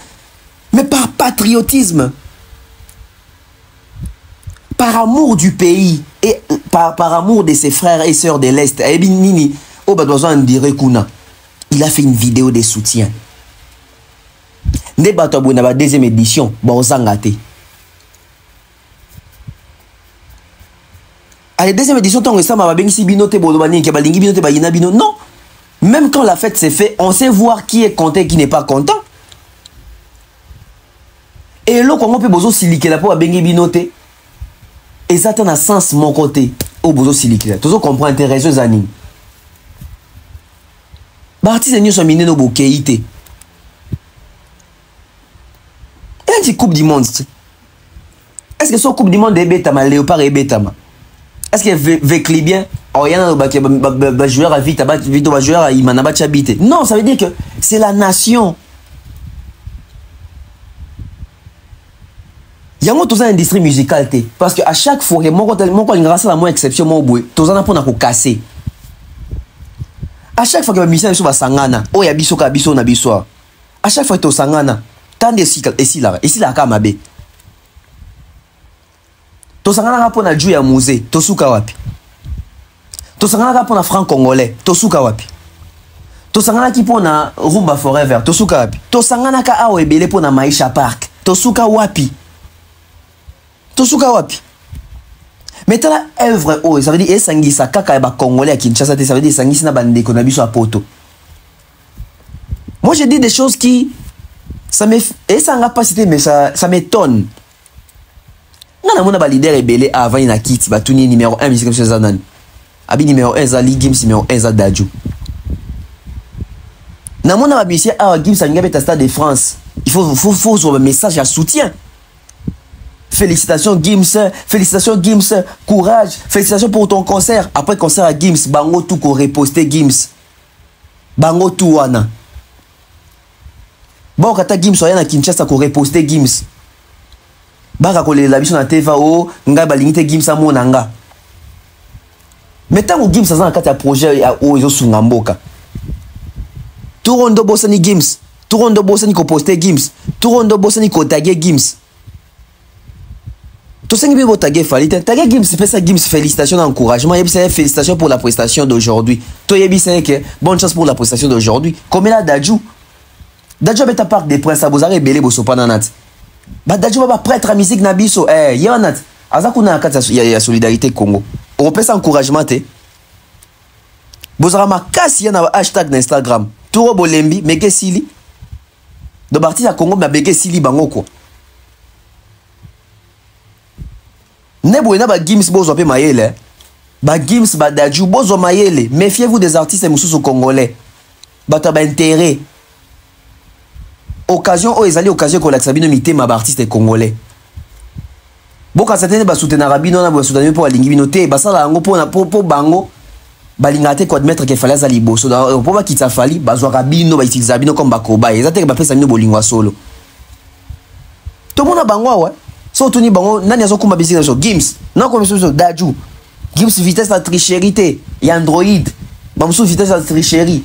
mais par patriotisme, par amour du pays et par amour de ses frères et sœurs de l'Est. Et Nini, oh bah doit en dire Kuna, il a fait une vidéo de soutien. Ne bato abona ba deuxième édition, ba osangate. À la deuxième édition, tant que ça m'a bengi binote bolobani ke balingi binote ba yina bino. Non. Même quand la fête s'est faite, on sait voir qui est content et qui n'est pas content. Et là, comment on peut bozo silike la pour bengi binote? Et ça a un sens mon côté au bozo silike. Tout ça comprend intéresseux anim. Bartis et nous sommes minés no bokeite. Et une coupe du monde. Est-ce que ce coupe du monde est bétama, léopard est bétama? Est-ce que Vekli bien, Oriana va jouer à vite, va jouer à Imanaba Chabite? Non, ça veut dire que c'est la nation. Il y a une industrie musicale. Parce qu'à chaque fois, mon grâce à la moins exception, mon boy, tous en apprendre à casser. À chaque fois que le musicien est sangana, oh, il y a biso na biso. À chaque fois que tu sangana, tant de ici là, kamabe. Tosangana pour na jouer à musée, tosuka wapi. Tosangana pour na franc congolais, tosuka wapi. Tosangana qui pour na rumba forever, tosuka wapi. Tosangana ka awe belé pour na Maisha Park, tosuka wapi. Tosuka wapi. Maintenant la œuvre oh, ça veut dire esangisa kaka ba congolais à Kinshasa, ça veut dire esangisa na bande ko na biso a poto. Moi je dis des choses qui ça me et ça n'a pas cité mais ça m'étonne. Non, on a leader rebelle avant il a quitté batuni numéro 1 musique comme ça nan. Abi numéro 1 Zali Gims numéro 1 za Dadju. Na mona ba musicien a Gims a ngabeta Stade de France. Il faut un message à soutien. Félicitations Gims, courage, félicitations pour ton concert. Après concert à Gims, bango tout ko reposter Gims. Bango tout wana. Bon kata Gims oya na Kinshasa ko reposter Gims. Baka ko la biso na TV o nga balingite Gims amonanga. Metango Gims ça na kati ya projet o ezo sunga mboka. Turondo bosani Gims, turondo bosani ko poster Gims, turondo bosani ko taguer Gims. To sengi be taguer falite, taguer Gims fait ça Gims félicitations encouragement, et puis félicitations pour la prestation d'aujourd'hui. To yebi c'est que bonne chance pour la prestation d'aujourd'hui. Comme là Dadju. Dadju beta parc des princes abozare belé bosopana nat. Bah Dadju ba prêtre à musique na biso yanat azakuna kati ya solidarité Congo. On repère ça encouragement te. Bozara makasi ya na hashtag na Instagram. Turo bolembi mege sili. Do parti ya Congo ma bege sili bango ko. Nebo na ba Gims bozo pe mayele. Ba Gims ba Dadju bozo mayele. Méfiez-vous des artistes mususu congolais. Bata ba intérêt. Occasion oh ezali occasion ko la sabino mité ma artiste congolais. boka satene ba soutenir bino na ba soutenir pour alingi bino te basala yango pour bango balinga te ko admettre que fallait za liboso pour ba kitsa fali bazwa bino ba utiliser bino comme bakoba ezate ba pesa bino bolingwa solo to mona bango wa so tuni bango nani azokumba bisika so Gims na ko so Daju Gims vitesse la tricherie ya Android bamso vitesse la tricherie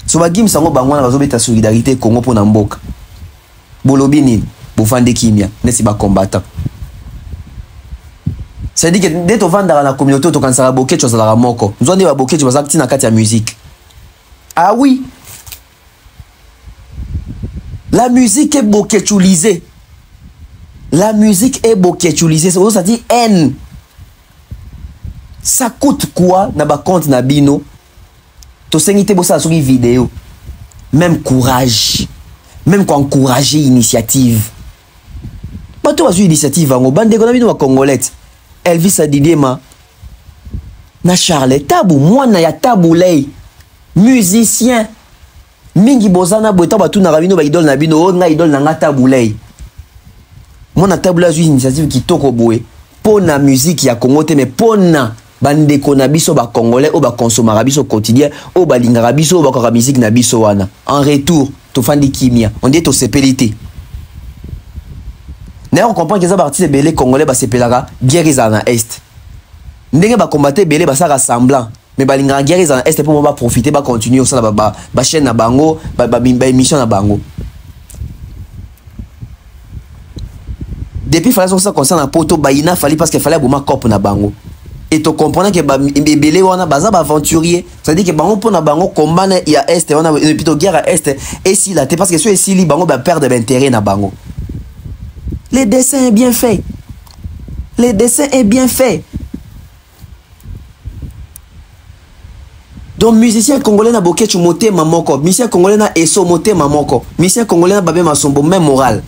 so ba Gims sango bango na bazobeta solidarité Congo pona mboka bolobi nini bofande kimia nesi ba combattant. Ça dit que dès qu'on vend dans la communauté, on a boquet, tu as la moko. Nous avons des boquets, tu as actif dans la musique. Ah oui. La musique est boquetulisée. La musique est boquetulisée. C'est pour ça dit N. Ça coûte quoi na ba compte na bino? To sengite bossa sur une vidéo. Même courage. Même qu'on encourager initiative. Pas toi une initiative en bande qu'on a bino congolais. Elvis Adidema na Charles Tabu mwana ya Tabulei musicien mingi bozana boeta batu na rabino ba idole na bino nga idole na ngata Tabulei mwana Tabulei azui initiative kitoko boye pona musique ya Congo te mais pona bandeko na biso ba congolais o ba consommer biso quotidien o ba lingara biso ba ko musique na biso wana en retour to fandi kimia on dit to sepelité. D'ailleurs, on comprend que les artistes belé congolais se pelaka guerre dans est. Ndenge ba combattre belé ba ça rassemblant. Mais ba linga guerre dans est pour ba profiter ba continuer ça ba chaîne na bango ba émission na bango. Depuis fallait ça concerne poto ba ina fallait parce qu'il fallait boma cop na bango. Et tu comprends que ba belé wana baza ba aventurier, ça dit que bango pour na bango combat na ya est on a plutôt guerre à est et si là parce que si li bango ba perdre l'intérêt na bango. Le dessin est bien fait. Le dessin est bien fait. Donc, musicien congolais na boké tu moté mamoko. Musicien congolais na eso moté mamoko. Musicien congolais na babé masombo même moral.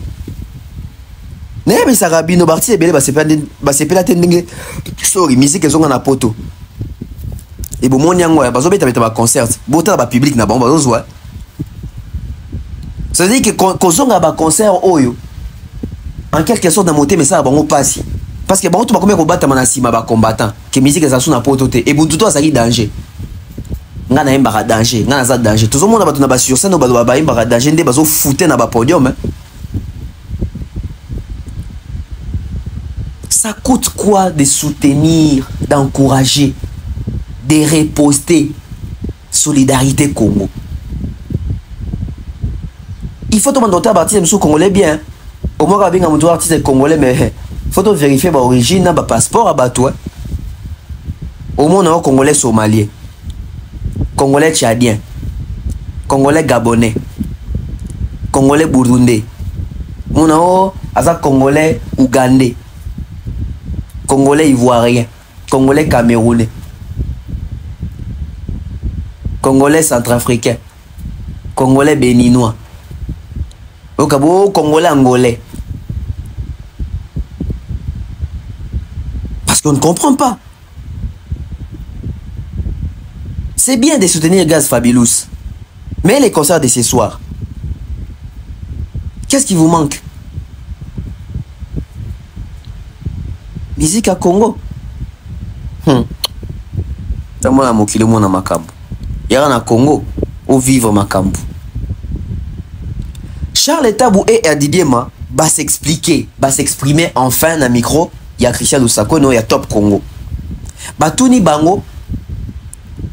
N'est pas ça rabino parti belé ba sepela tendinge. Sorry, musique ezonga na poto. Et bon mon yango ya bazo beta ba concert. Bota ba public na bango bazo zwa. Ça veut dire que kozonga ba concert oyo. En quelque sorte, dans mon mais ça va passer. Parce que bon, tu vas combien combattre manasima ba combattant. Que musique ça sous na potote. Et buntu toi ça qui danger. Nga na imba danger, nga na za danger. Tout le monde na ba sur scène ba ba imba danger ndé bazo fouter na ba podium. Ça coûte quoi de soutenir, d'encourager, de reposter solidarité Congo. Il faut tout le monde à partir de congolais bien. Au moins, avec un artiste congolais, mais il faut vérifier l'origine, le passeport à bateau. Au moins, on a un congolais somalien, congolais tchadien, congolais gabonais, congolais burundais. On a un congolais ougandais, congolais ivoirien, congolais camerounais, congolais centrafricain, congolais béninois. Au Cabo, congolais angolais. Parce qu'on ne comprend pas. C'est bien de soutenir Gaz Fabulous. Mais les concerts de ce soir, qu'est-ce qui vous manque? Musique à Congo. C'est moi qui le monde à Makambu. Il y a un Congo où vivre Makambu. Charles Tabu et Adidiema va s'expliquer, va s'exprimer enfin dans le micro. Il y a Christian Lusako, il y a Top Congo. Batuni Bango,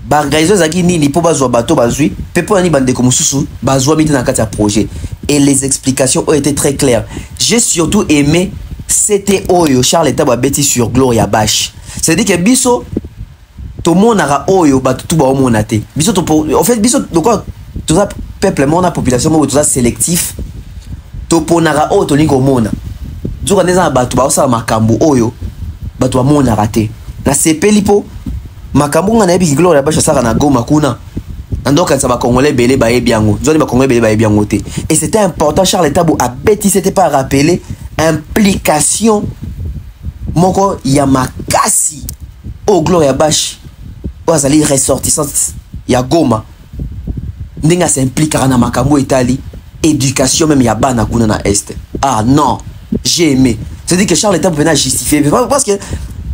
Bargaizo Zagi Nini pour Bazwa Bato Bazui, Pepo Ani Bande Komususu, Bazwa Miti Nakata projet. Et les explications ont été très claires. J'ai surtout aimé c'était Oyo, Charles Tabu a bêti sur Gloria Bash. C'est-à-dire que Bisso, tout le monde a Oyo, tout le monde a été. Bisso, en fait, Bisso, de quoi? Tout ça, peuple, mon population, tout ça sélectif. Toponara o tolingo mona. Zuka neza batu ba osala makambo oyo. Batu ba mona raté. Na sepeli po makambo nga na yebi Gloria Bash saka na Goma kuna. Ndoka ça ba congolais belé ba yebiango. Zoni ba congolais belé ba yebiango te. Et c'était important, Charles Tabu a bêti, c'était pas rappelé implication moko ya makasi o Gloria Bash. Ozali ressortissante ya Goma. Ndenga s'impliquera na makambo etali éducation même ya bana kuna na est. Ah non, j'ai aimé. C'est-à-dire que Charles Etap venait à justifier. Parce que,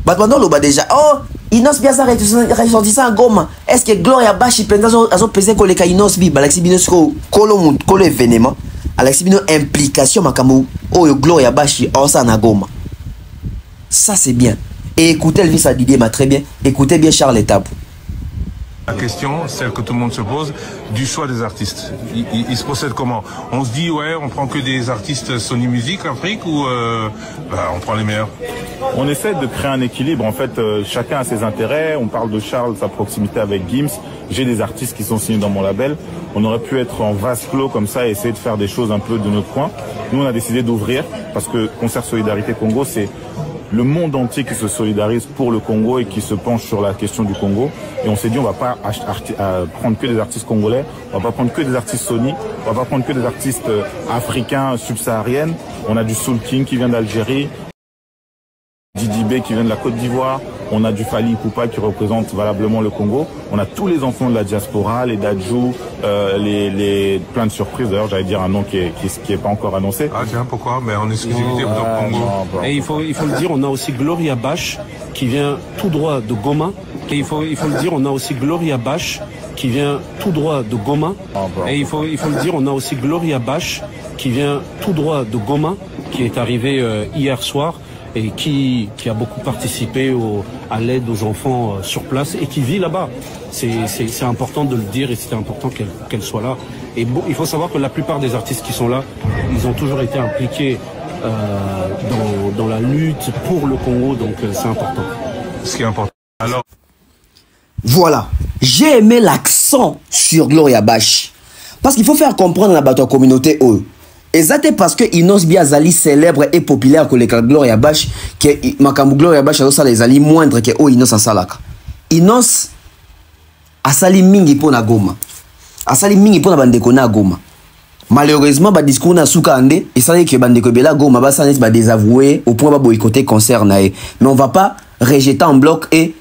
maintenant, le déjà, oh, Inos bien ça ressortissant en gomme. Est-ce que Gloria Bashi pendant à son pesé que les cas Inos bi, Alexis Bino colo événement, Alexis Bino implication makamu, oh Gloria Bashi oh ça na gomme. Ça c'est bien. Et écoutez Elvis Didier m'a très bien. Écoutez bien Charles Etap. La question, celle que tout le monde se pose, du choix des artistes. Il se procède comment? On se dit, ouais, on prend que des artistes Sony Music Afrique ou on prend les meilleurs? On essaie de créer un équilibre. En fait, chacun a ses intérêts. On parle de Charles, sa proximité avec Gims. J'ai des artistes qui sont signés dans mon label. On aurait pu être en vase clos comme ça et essayer de faire des choses un peu de notre coin. Nous, on a décidé d'ouvrir parce que Concert Solidarité Congo, c'est le monde entier qui se solidarise pour le Congo et qui se penche sur la question du Congo. Et on s'est dit, on va pas prendre que des artistes congolais, on va pas prendre que des artistes Sony, on va pas prendre que des artistes africains, subsahariennes. On a du Soul King qui vient d'Algérie, Didi B qui vient de la Côte d'Ivoire, on a du Fali Ipupa qui représente valablement le Congo. On a tous les enfants de la diaspora, les Dadjou, plein de surprises. D'ailleurs, j'allais dire un nom qui est pas encore annoncé. Ah tiens, pourquoi? Mais en exclusivité dans le Congo. Et il faut le dire, on a aussi Gloria Bash qui vient tout droit de Goma. Et il faut le dire, on a aussi Gloria Bash qui vient tout droit de Goma. Et il faut le dire, on a aussi Gloria Bash qui vient tout droit de Goma, qui est arrivé hier soir et qui a beaucoup participé à l'aide aux enfants sur place et qui vit là-bas. C'est important de le dire et c'est important qu'elle soit là. Et bon, il faut savoir que la plupart des artistes qui sont là, ils ont toujours été impliqués dans la lutte pour le Congo, donc c'est important. Ce qui est important. Alors... Voilà, j'ai aimé l'accent sur Gloria Bash. Parce qu'il faut faire comprendre à la communauté eux. Et ça c'est parce que Inos Biazali célèbre et populaire que les Gloria Bash, que Makambu Gloria Bash a les ali moindre que Inos a salaka. Inos a sali mingi pour na Goma. A sali mingi pour na bandeko na Goma. Malheureusement, ba discours na suka ande, et ça dit que bandeko bela Goma ba sanis ba désavouer au point ba boycotter concert na e. Mais on va pas rejeter en bloc et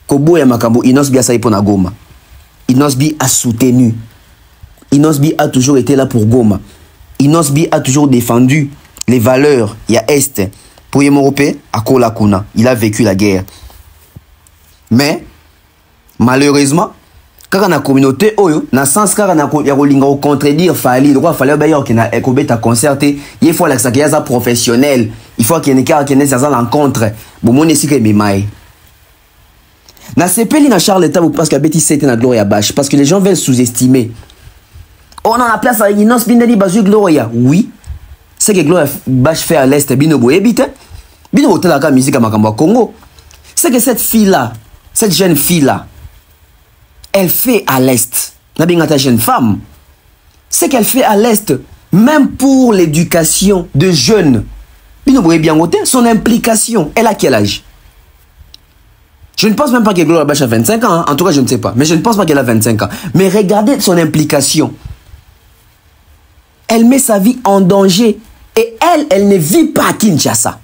Kobo ya Makambu Inos Biazali pour na Goma. Inos Bi a soutenu. Inos Bi a toujours été là pour Goma. Inos Bi a toujours défendu les valeurs. Il y a Est. Pour Yemorope, à Kolakuna. Il a vécu la guerre. Mais, malheureusement, quand on a communauté, dans le sens quand on a contredire Fali, il fallait qu'il y ait un concert. Il faut que ça soit professionnel. Il faut qu'il y ait une rencontre. Bon, on est ici que Bimaï. Na sepeli na Charles Etap parce que Betty c'était na Gloria Bash parce que les gens veulent sous-estimer. On a la place à Inos Bindeli Bazu Gloria. Oui. C'est que Gloria Bash fait à l'est bino boye bite. Bino hotel la musique à Makambo Congo. C'est que cette fille là, cette jeune fille là, elle fait à l'est. Na bingata jeune femme. C'est qu'elle fait à l'est même pour l'éducation de jeunes. Bino boye bien hotel son implication. Elle a quel âge? Je ne pense même pas que Gloria Bash a 25 ans. Hein. En tout cas, je ne sais pas. Mais je ne pense pas qu'elle a 25 ans. Mais regardez son implication. Elle met sa vie en danger. Et elle ne vit pas à Kinshasa.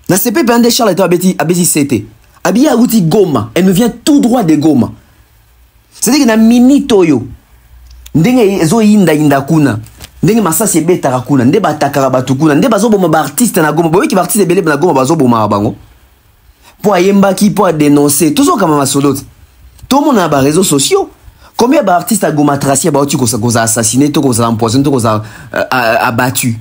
Dans ce pays, Charles Etap a Bézi Cité. Abia Routi Goma. Elle me vient tout droit de Goma. C'est-à-dire que dans Mini Toyo, ndenge ezo yinda yinda kuna. Ndenge masasi betara kuna. Nde batakara batukuna. Nde bazo boma ba artiste na Goma. Boyo ki ba artiste belé na Goma bazo boma bango. Pour ayemba qui pour dénoncer tout ça comme ma solo. Tout le monde a des réseaux sociaux. Combien d'artistes à Goma tracé bah tu qu'on a assassiné, tout qu'on a empoisonné, tout qu'on a abattu.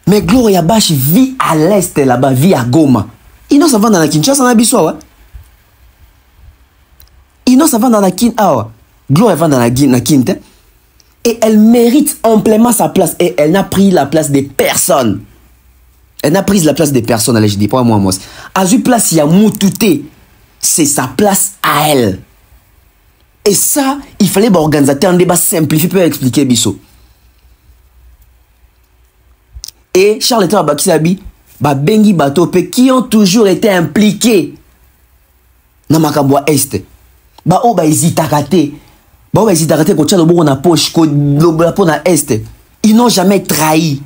Mais Gloria Bash vit à l'est là-bas, vit à Goma. Inos avant dans la Kinshasa na biso wa. Inos avant dans la Kinshasa. Gloria avant dans la Kinshasa. Et elle mérite amplement sa place et elle n'a pris la place des personnes. Elle n'a pris la place des personnes, allez, je dis pas moi. À une place, il y a Moutouté. C'est sa place à elle. Et ça, il fallait organiser un débat simplifié pour expliquer Bisso. Et Charles Etap Bakisabi, Bengi Batope, qui ont toujours été impliqués dans Makamboa Est. Ils n'ont jamais trahi.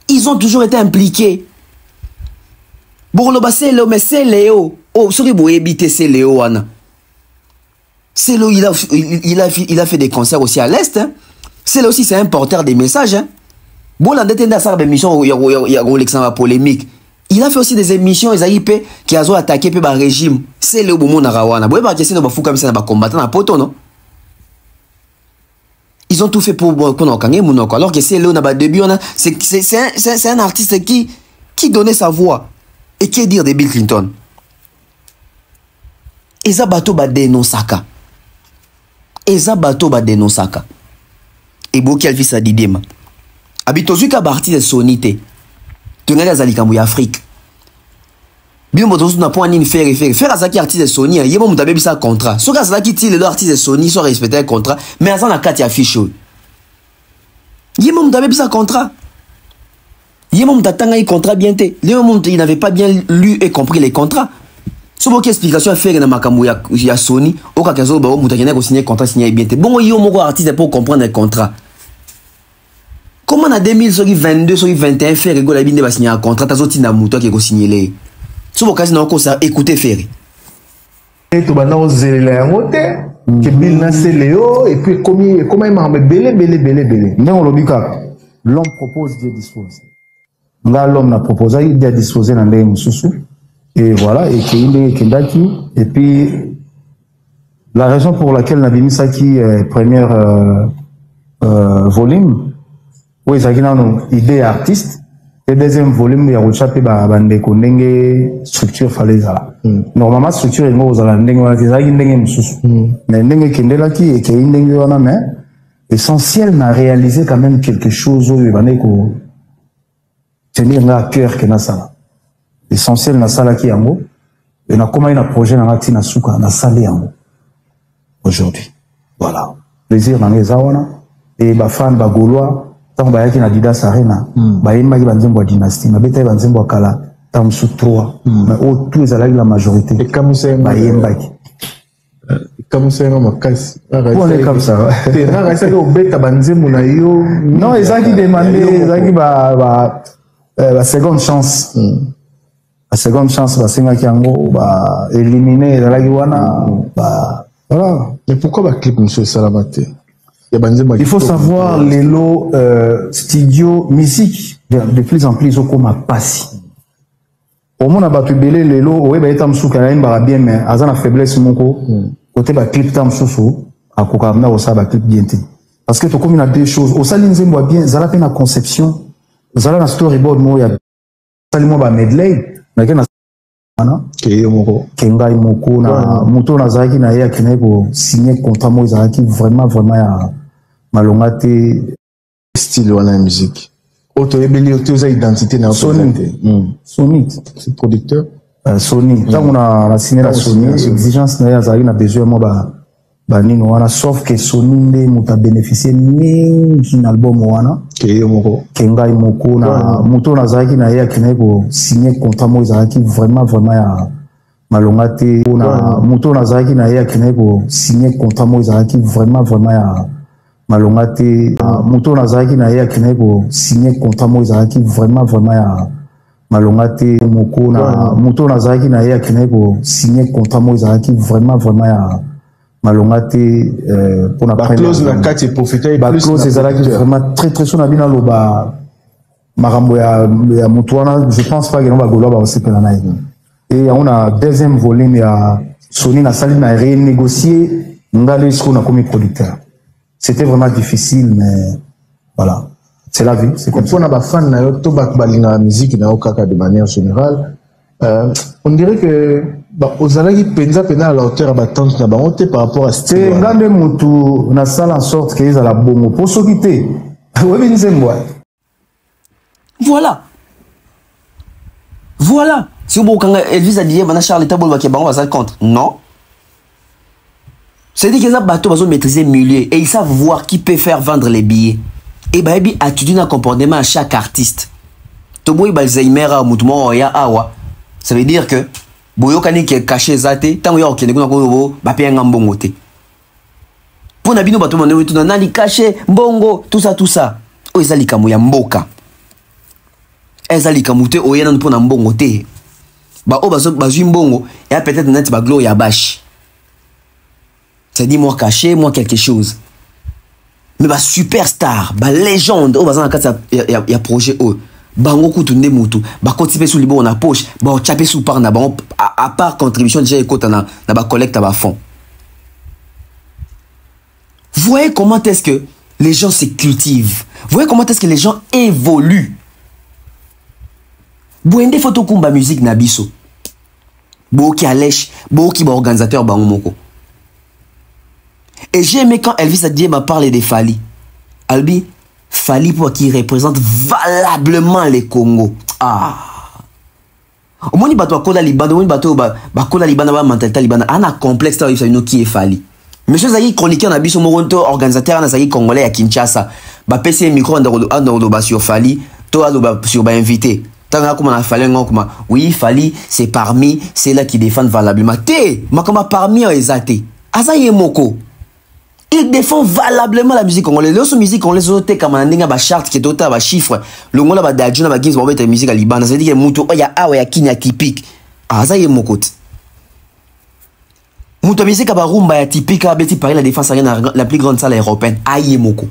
Ils ont toujours été impliqués. Bon, c'est Léo, mais c'est Léo. Oh, sorry, vous évitez c'est Léo. C'est là où il a fait des concerts aussi à l'Est. Hein. C'est là aussi, c'est un porteur des messages. Hein. Bon, là, il y a des émissions, il y a une polémique. Il a fait aussi des émissions, ils ont qui ont attaqué le régime. C'est là où il y a des combattants, non? Ils ont tout fait pour alors que c'est là où on a début, c'est un artiste qui donnait sa voix. Et qui est dire de Bill Clinton? Eza bato ba dénonçaka. Eza bato ba dénonçaka. Et boki alfis a didema. Habitozu ka parti de sonité. Tenga za likambu ya Afrique. Bien motozu na point ni faire azaki artiste de Sony, yemo mutabe bisa contrat. Soka azaki ti le artiste de Sony soit respecter un contrat, mais azana kati affiche. Yemo mutabe bisa contrat. Yemo mutatanga un contrat bien té. Il n'avait pas bien lu et compris les contrats. So boki explication à faire na makambu ya Sony, oka kazo ba mutakena ko signer contrat signer bien té. Bon yo moko artiste pour comprendre les contrats. Comment en 2022, 2021 faire rigolo la binde va signer un contrat tazoti na muto qui ko signer les. So boki na ko ça écouter faire. Et to bana ozelela yango té que Bill na Léo et puis comment il m'a belé. Non lobika. L'homme propose, Dieu dispose. L'homme n'a proposé, il a disposé dans les moussous. Et voilà, et et puis la raison pour laquelle Nabimi Saki premier volume, où il s'agit d'une idée artiste, et deuxième volume, il y a un chapitre de structure fallait ça. Normalement, structure est mauvaise, mais l'essentiel n'a réalisé quand même quelque chose où il va tenir à cœur que ça. L'essentiel na sala ki yango et na comment un projet na ngati na suka na salé yango aujourd'hui. Voilà. Plaisir na ngezawana et ba fan ba gaulois tant ba yaki na Didas Arena ba yemba ki banzembo dynastie na beta banzembo kala tam sous 3 mais au tout est la majorité et comme c'est ba yemba ki comme c'est un casse on est comme ça et na reste au beta banzembo na yo non ils ont qui demandé ils ont qui ba seconde chance. La seconde chance, c'est que éliminer la Guiana. Voilà. Mais pourquoi le clip, monsieur Salamate? Il faut savoir les lots studio musique de plus en plus comme à passi. Au moins, on a belé les lots, oui, bah, tam sou kana bien, mais azana faiblesse moko côté bah clip tam sou à kokamna au sa bah clip bien. Parce que to comme il y a deux choses. Au salin zembo bien, zala pe na conception, zala na storyboard mo ya salimo ba medley. Kengai moko na muto na zaki na ya kineko signer contrat mo zaki vraiment ya malonga te style wala musique auto ebeli auto za identité na Sony c'est producteur Sony tant on a signé la Sony exigence na ya zaki na besoin mo ba nino wana sauf que Sony nde muta bénéficier mingi na album wana Kengai moko na muto na zaki na ya kineko signer contrat mo zaki vraiment ya malonga te na muto na zaki na ya kineko signer contrat mo zaki vraiment ya malonga te muto na zaki na ya kineko signer contrat mo zaki vraiment ya malonga te moko na muto na zaki na ya kineko signer contrat mo zaki vraiment ya malonga te pour la clause na kati profiter ba clause ezalaki vraiment très son abina loba marambo ya mutuana je pense pas que on va goloba aussi pena na et on a deuxième volume ya Sony na sali na renégocier ngale ce qu'on a comme producteur. C'était vraiment difficile mais voilà, c'est la vie, c'est comme ça. On a ba fan na yo to ba balinga musique na okaka de manière générale. On dirait que aux alagi penza à la hauteur à tante na bangote par rapport à style. Ngande mutu na sala en sorte que ils la bongo pour s'occuper. Voilà. Voilà. Si vous avez Elvis a dit maintenant Charles Tabol va bango va compte. Non. C'est dit que les bateaux vont maîtriser le milieu et ils savent voir qui peut faire vendre les billets. Et bah il attitude un comportement à chaque artiste. Toboy Balzheimer à mutumo ya awa. Ça veut dire que boyokani qui est caché zate tant yo okende kuna ko ba pe ngambongo te. Pour na bino bato mane tout na li caché mbongo tout ça. O ezali kamu ya mboka. Ezali kamu te o yana pour na mbongo te. Ba o bazo bazwi mbongo et peut-être nati ba gloire ya bash. C'est-à-dire, moi caché, moi quelque chose. Mais bah superstar, bah légende, oh, bah il y a projet, oh. Bango kutunde mutu, bah kotipe sous libo na poche, bah chapé sous par na bango, à part contribution déjà écoute na ba collecte à ba fond. Voyez comment est-ce que les gens se cultivent. Voyez comment est-ce que les gens évoluent. Boende photo kumba musique na biso. Bo ki alèche, bo ki ba organisateur bango moko. Et j'ai aimé quand Elvis Adie m'a parlé de Fali. Albi, Fali pour qui représente valablement les Congo. Ah. Au moins, il y a un Liban, il y a un Liban, mentalité Liban, il y a un complexe qui est Fali. Monsieur Zahir, chroniqueur, on a un organisateur, on a Congolais à Kinshasa. Il y a un micro sur Fali, sur invité. Oui, Fali, c'est parmi, c'est là qui défendent valablement. Té, ma parmi Ezate. Azaye Moko. Il défend valablement la musique congolaise. La musique congolaise, c'est comme un charte qui est total, un chiffre. Le monde va d'adjun, va gagner, va mettre la musique à Liban. Ça veut dire que Moutou, il y a awa, il y a Kenya typique. Ah, ça y est, mon côté. Moutou, musique à Barumba, il y a typique, à Betty Paris, la défense arienne, la plus grande salle européenne. Aïe, Moko.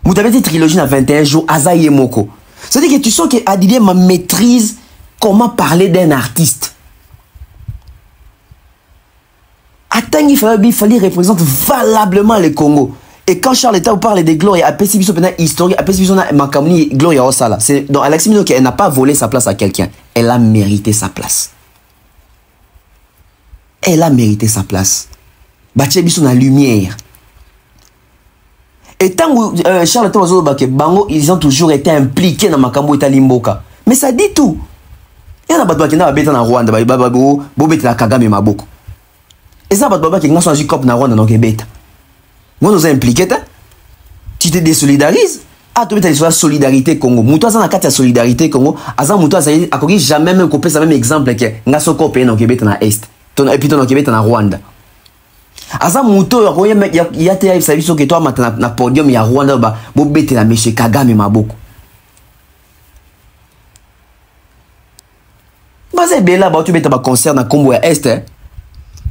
Moutou, Betty trilogie dans 21 jours, Azaye Moko. Ça veut dire que tu sens que Adidie maîtrise comment parler d'un artiste. Atangi Fali représente valablement le Congo. Et quand Charles État vous parle des Gloria, à Pessibiso historique, à Pessibiso Makamuni Gloria Osala, c'est dans Alexis Mino qu'elle n'a pas volé sa place à quelqu'un. Elle a mérité sa place. Elle a mérité sa place. Bachebiso na lumière. Et tant que Charles État vous Bango, ils ont toujours été impliqués dans Makambo et Limboka. Mais ça dit tout. Il y a un batouaki na beta na Rwanda, bo beta na Kagame Maboko. Et ça, Baba qui est dans cop na Rwanda donc bête. Moi nous impliqué tu te désolidarises. Ah tu es la solidarité Congo. Mouto ça na carte solidarité Congo. Azan mouto ça a corrigé jamais même copier ça même exemple que ngaso copé donc bête na est. Et puis donc bête na Rwanda. Azan mouto il y a tes services que toi maintenant na podium ya Rwanda ba bo bête na monsieur Kagame Maboko. Bah c'est bella ba tu bête ba concert na Congo ya est.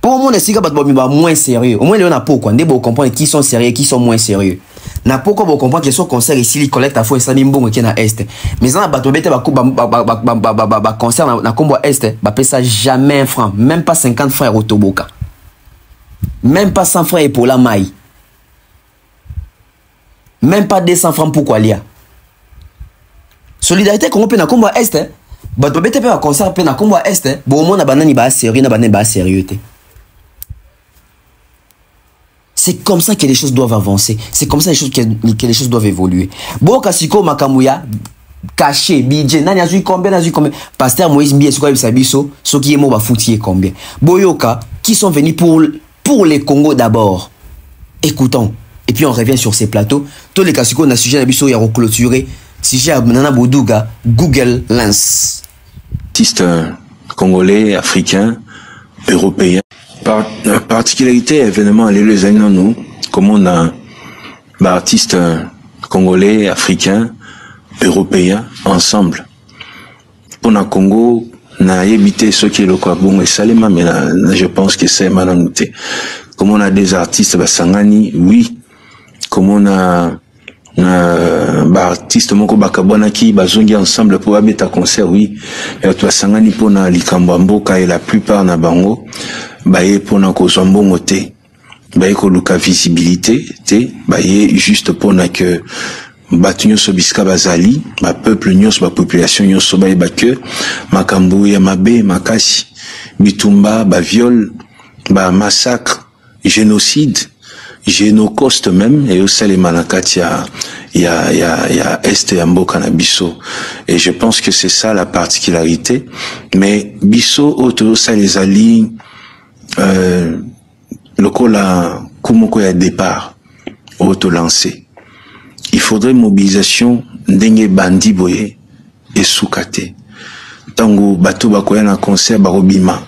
Pour moi, les cigares sont moins sérieux. Au moins, il y en a pourquoi. On vous comprendre qui sont sérieux, qui sont moins sérieux. Na pourquoi vous comprendre que ce concert ici, ils collectent à fond et ça nimbo qui est na est. Mais ça, bah, concert na combo est, bah, paye ça jamais un franc, même pas 50 francs au Toboka. Même pas 100 francs pour la maille. Même pas 200 francs pour quoi lire. Solidarité qu'on peut na combo est, bah, tu peux un concert na combo est, bon, au moins, na banani ba sérieux, na banani ba sérieux. C'est comme ça que les choses doivent avancer. C'est comme ça que les choses doivent évoluer. Bon, Kasiko Makamouya, caché, bidje, nani azui combien, Pasteur Moïse Mbie, ce qui est mort, va foutir combien. Boyoka, qui sont venus pour les Congo d'abord. Écoutons. Et puis on revient sur ces plateaux. Tous les Kasiko, on a sujet d'Abisso, il y a reclôturé. Sujet à Nana Boudouga, Google Lens. Artistes congolais, africains, européens. Particularité événement les années nous comme on a artistes congolais, africains, européens ensemble pour le Congo na évité ce qui est le quoi bon et salima mais je pense que c'est mananoté comme on a des artistes basangani oui comme on a artiste moko bakabonaki bazongi ensemble pour abeta concert oui et toi sangani pour na likambo mboka et la plupart na bango baye pour na kozwa mbongo te baye koluka visibilité te baye juste pour na que batu nyonso bisika bazali ba peuple nyonso ba population nyonso baye ba que makambo ya mabe makasi bitumba ba viol ba massacre génocide génocoste même et aussi les manakati il y a est et mboka na biso et je pense que c'est ça la particularité mais biso auto ça les alliés le cola kumoko ya départ auto lancé il faudrait mobilisation ndenge bandi boye et soukate tango bato bakoya na concert barobima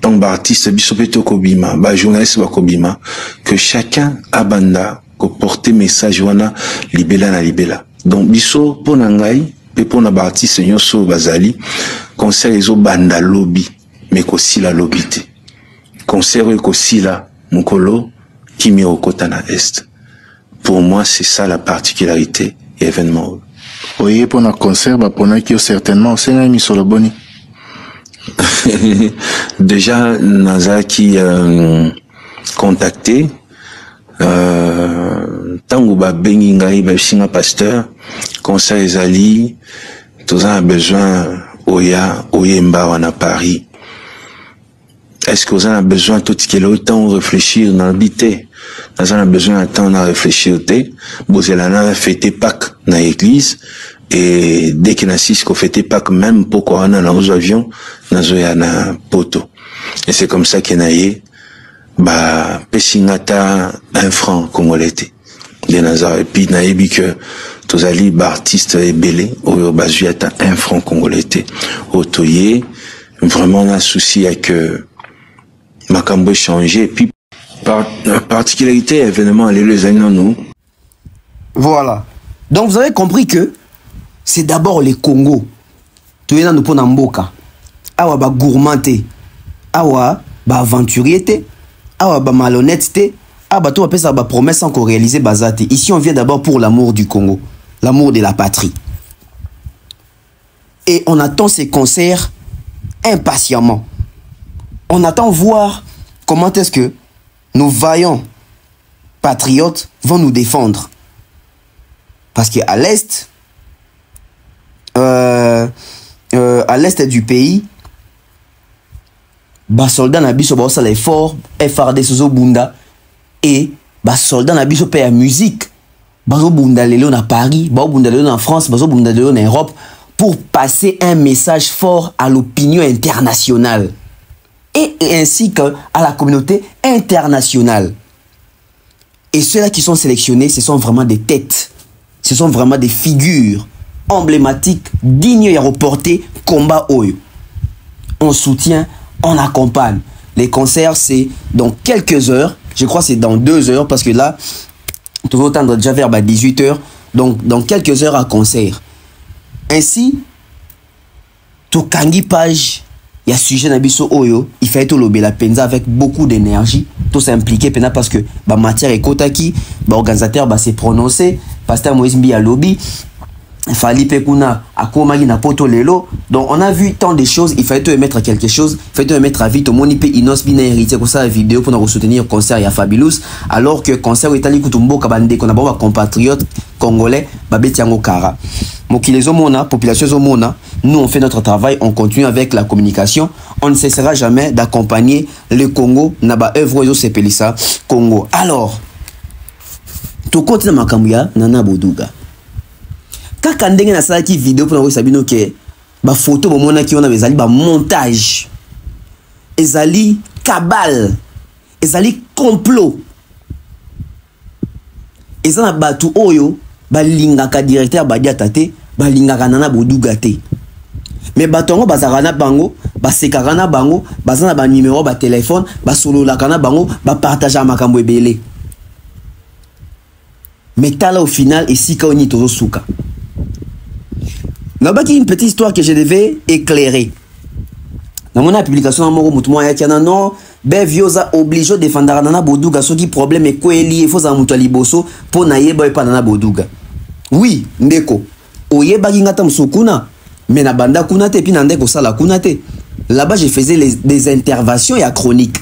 tango ba artiste biso peto kobima ba journaliste bakobima que chacun abanda ko porter message wana libela na libela donc biso pona ngai pe pona ba artiste nyonso bazali concert ezo banda lobby mais ko sila lobby te concert ko sila Mukolo, Kimi Okota na Est. Pour moi, c'est ça la particularité et événement. Oui, pour un concert, pour nous qui certainement, c'est un ami sur le boni. Déjà, Nazaki contacté. Tango ba bengi ngai ba singa pasteur, concert ezali, tous a besoin oyemba wana Paris. Est-ce que vous avez besoin tout ce qu'il a autant réfléchir dans l'habité? Vous avez besoin de temps à réfléchir. Vous avez fêté Pâques dans l'église. Et dès qu'il y a 6 qu'on fêtait Pâques, même pourquoi on a dans avions, dans un poteau. Et c'est comme ça qu'il y a bah, Pessingata, 1 franc, comme on l'était. Et puis, il y a que tous les artistes belés, au Bazuata, 1 franc, comme on l'était. Autoyé, vraiment, on a un souci avec Makambo changé. Et puis, particularité, événement, les années nous. Voilà. Donc, vous avez compris que c'est d'abord les Congo. Tu es dans le Mboka. Awa ba gourmandé. Awa ba aventurier. Awa ba malhonnêteté. Awa to appelle ça ba promesse encore réalisée bazate. Ici, on vient d'abord pour l'amour du Congo. L'amour de la patrie. Et on attend ces concerts impatiemment. On attend voir comment est-ce que nos vaillants patriotes vont nous défendre. Parce qu'à l'Est, à l'Est du pays, les soldats n'habitent pas l'effort, FRD Sozo Bunda, et les soldats n'habitent pas la musique. Bazo Bunda Léon à Paris, Bazo Bunda Léon en France, Bazo Bunda Léon en Europe, pour passer un message fort à l'opinion internationale. Et ainsi qu'à la communauté internationale. Et ceux-là qui sont sélectionnés, ce sont vraiment des têtes. Ce sont vraiment des figures emblématiques, dignes et reportées, combat Oyo. On soutient, on accompagne. Les concerts, c'est dans quelques heures. Je crois que c'est dans 2 heures, parce que là, tout le temps déjà vers 18 heures. Donc, dans quelques heures à concert. Ainsi, tout kangi page, il y a sujet Nabiso Oyo, il fait tout le la penza avec beaucoup d'énergie, tout s'impliquer parce que la matière est kotaki, l'organisateur s'est prononcé, pasteur Moïse Mbiya lobby, Fali Pekuna Akomagi na poto lelo. Donc on a vu tant de choses, il fallait te mettre quelque chose, il fallait te mettre à vite au monipe Inos bina hérité comme ça la vidéo pour nous soutenir concert ya Fabulous, alors que concert Itali Kutumbo Kabande qu'on a bon compatriotes congolais babetiango kara. Mokilezo mona, population zomona, nous on fait notre travail, on continue avec la communication, on ne cessera jamais d'accompagner le Congo naba œuvre yo sepelisa Congo. Alors to continue makamuya Nana Boduga. Kaka ndenge na sala ki vidéo pour nous sabino ke ba photo bomona ki on a bezali ba montage, ezali cabale, ezali complot, ezana batu oyo balingaka directeur badiata te, balingaka Nana Boduga te. Mais batongo bazaka na bango, basekaka na bango, bazana ba numéro ba téléphone, basololaka na bango, ba partager makambo ebele. Mais tala au final ici ka oni tozo suka. N'a pas une petite histoire que je devais éclairer. Dans mon publication dans mon mouvement il y a non Bevioza obligé de défendre Nana Boduga ce qui problème est quoi lié faut ça muto liboso pour naie boy pas Nana Boduga. Oui, ndeko. Oye bagingata msukuna mais na banda kuna te puis ndeko sala kuna te. Là-bas je faisais des interventions et à chronique.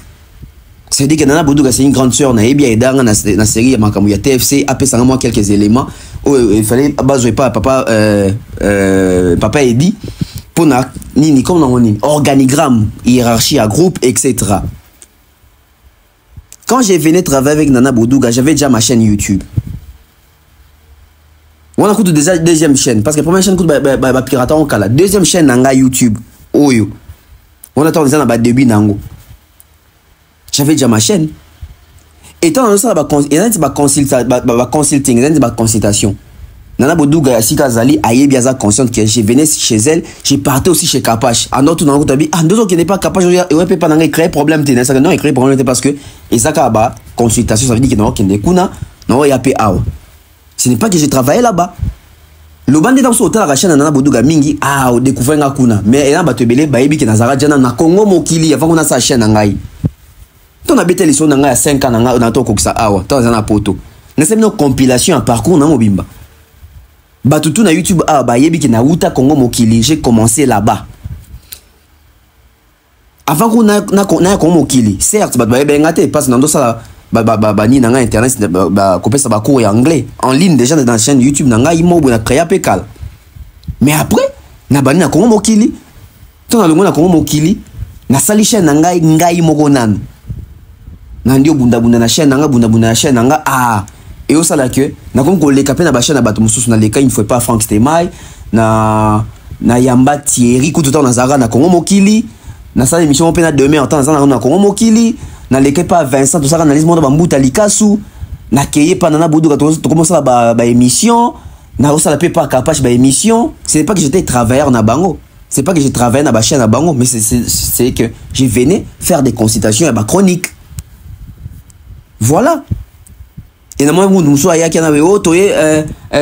C'est-à-dire que Nana Boduga c'est une grande sœur na ebia edanga na série ya makamu ya TFC après ça moi quelques éléments. Il fallait baser pas papa papa Eddy pour na nini comme on dit organigramme, hiérarchie à groupe, etc. Quand je venais travailler avec Nana Boduga, j'avais déjà ma chaîne YouTube. On a coûté déjà deuxième chaîne parce que première chaîne coûte ba pirata on kala, deuxième chaîne nanga YouTube oyo. On attend déjà na ba début nango. J'avais déjà ma chaîne. Et tant ça il y a ba consulting, il y a ba consultation. Nana Boduga Sika Zali aye biaza consciente que je venais chez elle, je partais aussi chez Kapache. En autre non tabi ah deux qui n'est pas Kapache, il peut pas n'anga créer problème té ça non créer problème parce que et ça ba consultation ça veut dire que non qui ne kuna non il y a PA. Ce n'est pas que j'ai travaillé là-bas. Le bandit dans son hôtel la chaîne Nana Boduga mingi ah au découvert nga kuna mais elle a batebele baebi que Nazara jana na Congo mokili avant qu'on a sa chaîne ngai. ton abete les son nanga 5 ans nanga na to kokisa awa to za na poto na c'est une compilation en parcours na mobimba batutu na YouTube ah ba yebi ki na uta Congo mokili j'ai commencé là-bas avant qu'on na Congo mokili certes ba benga te passe dans ça ba ni nanga internet ba copier ça ba cours anglais en ligne déjà dans la chaîne YouTube nanga imo na créer pekal mais après na bani na Congo mokili to na longo na Congo mokili na sali chaîne nanga ngai moko nan na ndio bunda na chaîne nanga bunda na chaîne nanga ah et au sala que na comme ko leka pe na ba chaîne na bato mususu na leka il ne faut pas Frank Stemai na Yamba Thierry ku tout temps na zara na Congo mokili na sala émission pe na demain en temps na Congo mokili na leka pas Vincent tout ça analyse monde ba mbuta likasu na keye pa na bodu to commence ba émission na au sala pe pas capable ba émission c'est pas que j'étais travailleur na bango c'est pas que j'ai travaillé na ba chaîne na bango mais c'est que je venais faire des consultations et ba chronique voilà. Et na moi nous so ayaki na we otoye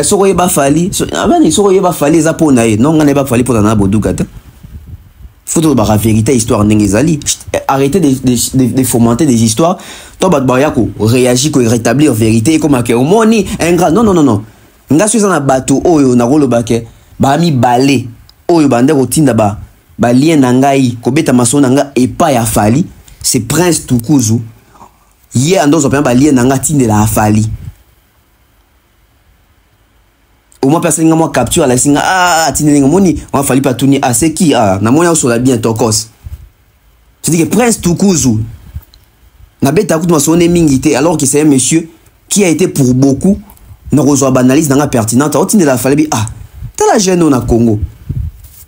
soko yeba fali abani soko yeba fali za pona e non ngane ba fali pona na boduka ta faut ba la vérité histoire ndengezali arrêtez de fomenter des histoires to ba yako réagir ko rétablir vérité comme que au moni ingrat non nga so na bato oyo na rolo bake ba mi balé oyo bande ko tinda ba lien na ngai ko beta masona nga epa ya fali c'est Prince Tukuzu. Hier, on a pas lié nanga tinde la fali. Au moins personne n'a capture la singa tinde nga moni on fali pas tourner à c'est qui na moni sur la bien tokos. Je dis que Prince Tukuzu na beta coup de sonné mingité alors que c'est un monsieur qui a été pour beaucoup na reçoit analyse nanga pertinente au tinde la fali t'as la jeune na Congo.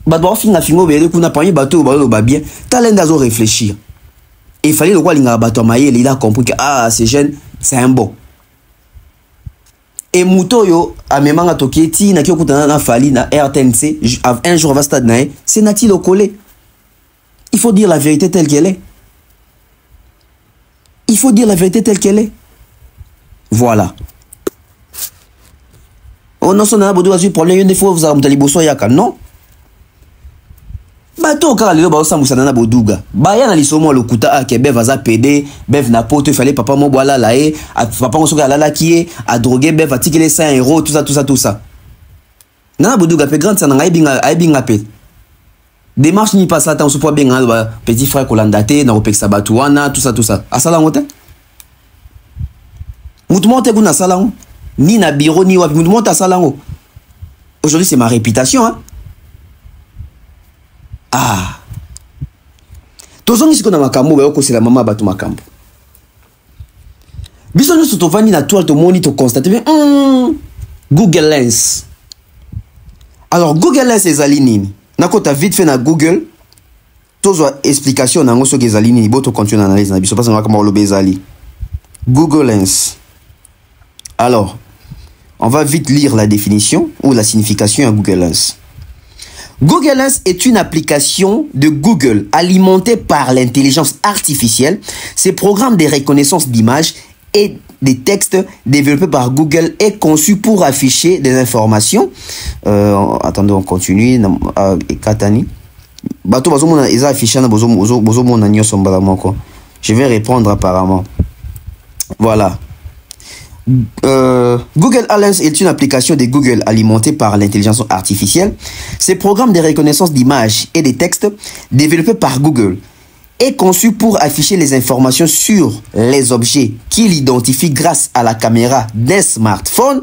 Ba doit finir fingo bele kuna panye bateau ba bien t'as l'air réfléchir. Il fallait le roi Lingabato Maye, il a compris que c'est jeune, c'est un bon. Et Moutoyo, à Memanga Toketi, na Kyokutana na Fali, na RTNC, un jour va stade nae, c'est Nati le collé. Il faut dire la vérité telle qu'elle est. Il faut dire la vérité telle qu'elle est. Voilà. Oh non, ça n'a pas de problème, une fois vous avez un liboso yaka, non? Bato kala lelo ba osambusa na boduga baya na lisomo lokuta akebe vaza PD bev na poto il fallait papa mo boala la e papa mo soka la la qui a drogué bev a tiqué les 100 euros tout ça na boduga pe grande ça na binga pe démarche ni pas ça tant so po benga petit frère kolandate na opeksa batuana tout ça asala ngote mutu monte kuna sala ngo ni na bureau ni wapi mutu monte asala ngo aujourd'hui c'est ma réputation hein. Tozongi siko na makambo ba yoko c'est la maman batu makambo. Biso nous to vandi na toile to moni to constater Google Lens. Alors Google Lens ezali nini? Na kota vite fait na Google tozo explication na ngoso ke ezali nini boto continue analyse na biso parce que kama lobe ezali. Google Lens. Alors, on va vite lire la définition ou la signification à Google Lens. Google Lens est une application de Google alimentée par l'intelligence artificielle. Ces programmes de reconnaissance d'images et des textes développés par Google est conçu pour afficher des informations. Attendez, on continue. Katani. Je vais répondre apparemment. Voilà. Google Lens est une application de Google alimentée par l'intelligence artificielle. Ces programmes de reconnaissance d'images et des textes développés par Google est conçu pour afficher les informations sur les objets qu'il identifie grâce à la caméra d'un smartphone.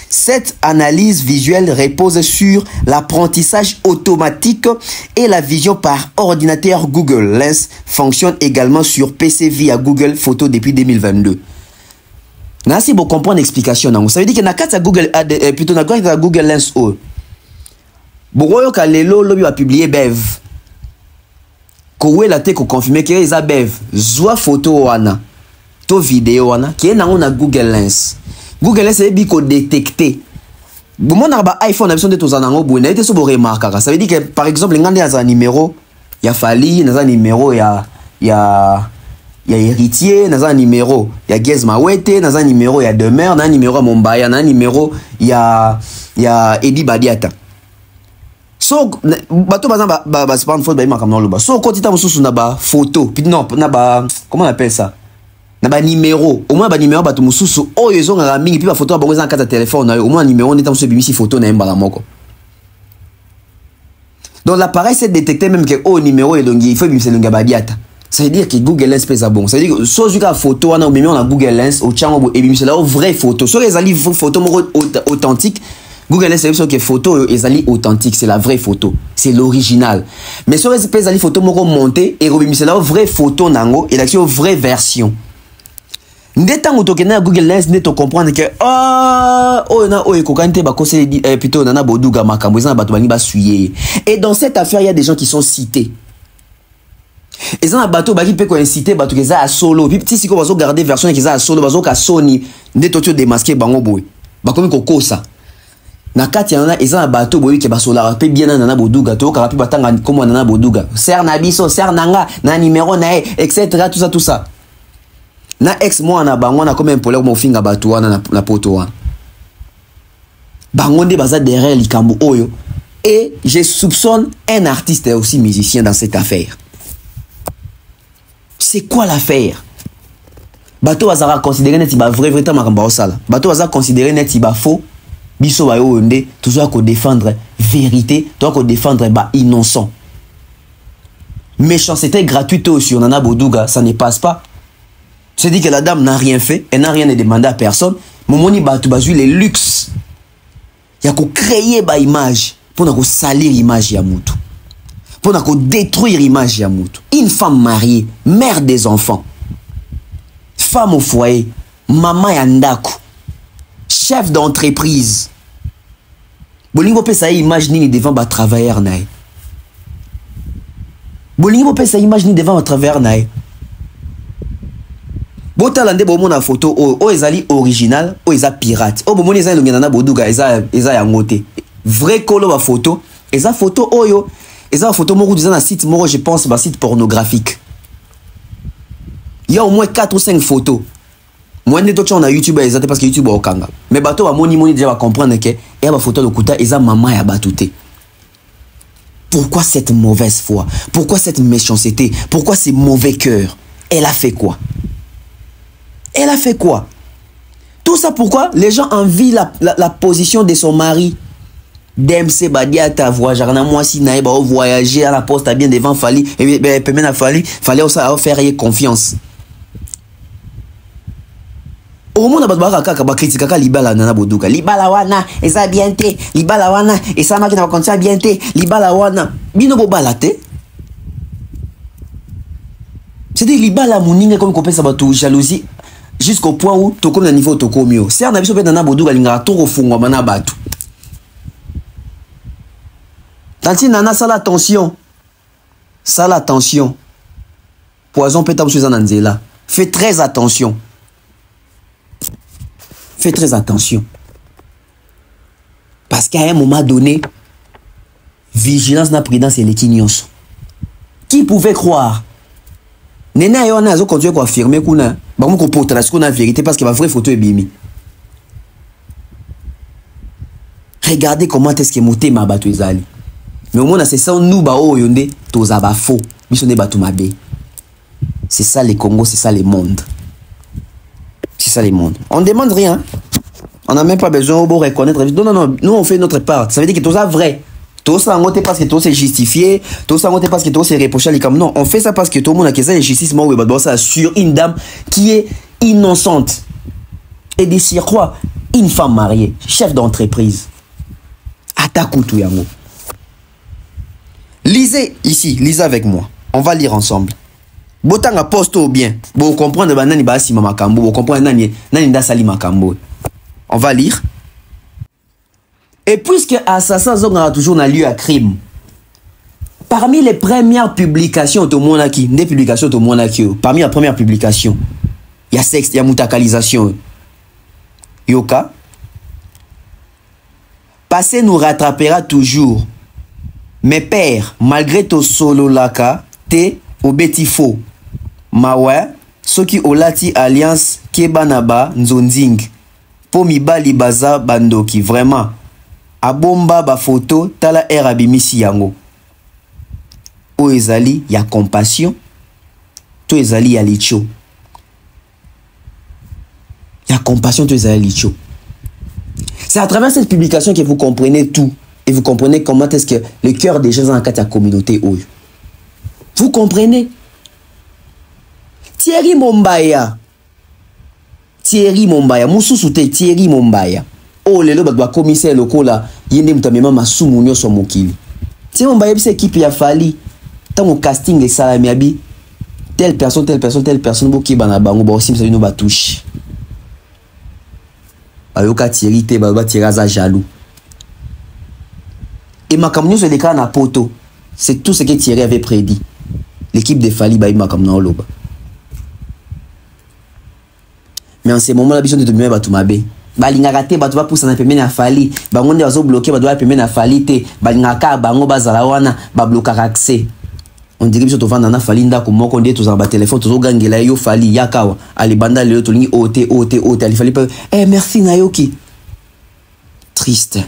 Cette analyse visuelle repose sur l'apprentissage automatique et la vision par ordinateur. Google Lens fonctionne également sur PC via Google Photos depuis 2022. Nasi bo comprendre l'explication nango. Ça veut dire que na kata Google plutôt na kata Google Lens o. Bokoyo ka lelo lobi va publier bev. Ko wela te ko confirmer que eza bev. Zwa photo wana. To vidéo wana qui est nango na Google Lens. Google Lens est bi ko détecter. Bon na ba iPhone na besoin de tozana ngo bo na été so bo remarquer. Ça veut dire que par exemple ngande ya numéro ya Fali, na numéro ya héritier, na numéro ya Gez Mawete, na numéro ya Demer, na numéro ya Mombaya, na numéro ya Edi Badiata. So bato bazan ba c'est pas une faute ba makam na loba. So kotita mususu na ba photo, puis non na ba comment on appelle ça? na ba numéro au moins ba numéro ba to mususu oyo ezonga mingi puis ba photo ba bongo za kata téléphone au moins numéro neta musu bimisi photo na mbala moko. Donc l'appareil sait détecter même que au numéro elongi il faut bimisa longa ba biata. Ça veut dire que Google Lens pesa bon. Ça veut dire que so juka photo wana au même on a Google Lens au chango et bimisa la vraie photo. So les ali photo moko authentique Google Lens c'est que photo ezali authentique, c'est la vraie photo, c'est l'original. Mais sur les espèces de photo moko monté et c'est la vraie photo nango et l'action vraie version. Ndeta ngotokena Google Lens neto comprendre que na kokante ba kose plutôt nana boduga makambo ezana bato bani ba suyer. Et dans cette affaire il y a des gens qui sont cités. Et ça na bato ba ki pe ko inciter bato ke za solo puis petit siko bazo garder version ke za solo bazo ka Sony ndeto tio démasquer bango boy. Ba komi kokosa. Na kati yana eza na bato boyi ke basola pe bien nana boduga to ka pe batanga comme nana boduga ser na biso ser nanga na numéro na etc tout ça na ex moi na bango na comme un pole mo finga bato wana na poto wana bango nde baza derrière likambo oyo et je soupçonne un artiste et aussi musicien dans cette affaire. C'est quoi l'affaire? Bato bazara considérer neti ba vrai ta makamba osala bato bazara considérer neti ba faux. Biso ba yo nde toujours ko défendre vérité, toi ko défendre ba innocent. Méchanceté gratuite aussi on en a boduga, ça ne passe pas. C'est dit que la dame n'a rien fait, elle n'a rien demandé à personne. Momoni ba tu bazu les luxe. Ya ko créer ba image pour na ko salir image ya mutu. Pour na ko détruire image ya mutu. Une femme mariée, mère des enfants. Femme au foyer, maman ya ndako. Chef d'entreprise. Bolingo pe sa image ni devant ba travailleur nae. Bolingo pe sa image ni devant ba travailleur nae. Botalande bo mona photo o ezali original o eza pirate. O bo mona eza longa na boduga eza ya ngote. Vrai kolo ba photo, eza photo oyo, eza photo moko disant na site moko je pense ba site pornographique. Il y a au moins 4 ou 5 photos. Moi ne tocha na YouTube ezate parce que YouTube okanga. Mais bato ba moni déjà va comprendre que et ba photo lokuta eza maman ya batouté. Pourquoi cette mauvaise foi? Pourquoi cette méchanceté? Pourquoi ces mauvais cœurs? Elle a fait quoi? Elle a fait quoi? Tout ça pourquoi les gens envient la position de son mari. DMC badia ta voyage na moi si na ba voyager à la poste à bien devant fallait et ben fallait aussi faire confiance. Au monde ba kaka ba critique kaka libala nana boduka libala wana eza bien té libala wana esa makina ba kontia bien té libala wana bino bo balate. C'est des libala moninga comme kopesa ba tout jalousie jusqu'au point où to comme na niveau to komio. C'est na biso pe nana boduka linga to refungwa mana batu. Tanti nana sala attention. Sala attention. Poison peut tam sur nzela. Fais très attention. Fais très attention. Parce qu'à un moment donné, vigilance na prudence et l'équignos. Qui pouvait croire? Nena yo na zo continuer ko affirmer kuna, ba mo ko porter ce qu'on a vérité parce que ma vraie photo est bimi. Regardez comment est-ce que moté ma batu ezali. Mais au moins c'est ça nous ba o yonde toza ba faux, biso ne batu mabe. C'est ça les Congo, c'est ça les mondes. C'est ça les mondes. On ne demande rien. On n'a même pas besoin de reconnaître. Non, nous on fait notre part. Ça veut dire que tout ça vrai. Tout ça en parce que tout c'est justifié. Tout ça en parce que tout c'est reproché. Non, on fait ça parce que tout le monde a que ça la justice ça sur une dame qui est innocente. Et de surcroît, une femme mariée, chef d'entreprise. Atakutu yango. Lisez ici, lisez avec moi. On va lire ensemble. Botanga poste au bien. Bon, comprendre banani basi makambo, bon comprendre nani nda sali makambo. On va lire. Et puisque assassin zonga toujours na lieu à crime. Parmi les premières publications to monaki, des publications to monaki, parmi la première publication, il y a sexe, il y a mutakalisation. Yoka. Passé nous rattrapera toujours. Mes pères, malgré to solo laka, te obetifo. Mawe, soki olati alliance kebanaba nzonzing. Po mibali baza bandoki, vraiment. Abomba ba photo, tala erabimisi yango. O ezali, ya compassion. To ezali ya licho. Il y a compassion de Licho. C'est à travers cette publication que vous comprenez tout. Et vous comprenez comment est-ce que le cœur des gens dans la communauté. Vous comprenez? Thierry Mombaya. Moussousouté Thierry Mombaya. Oh, le loba commissaire lokola. Yende mutamema masumu nyo so mokili. Thierry Mombaya c'est équipe ya fali. Tant au casting les salami abi. Telle personne, qui bana bango ba aussi nous ba touche. Ayoka Thierry te ba tiraza jaloux. Et ma camion sur les cas na poto. C'est tout ce que Thierry avait prédit. L'équipe de Fali ba ma camion loba. Mais en ce moment là besoin de dominer ba tumabe. Balinga raté ba tu va pousser na pembe na Fali. Ba ngonde bazo bloquer ba doit pembe na Fali te. Balinga ka bango bazala wana ba bloquer accès. On dirait que tu vas dans Fali ndako moko ndé tous en bas téléphone tous gangela yo Fali yakawa ali banda le to lingi ot ali Fali merci Nayoki. Triste.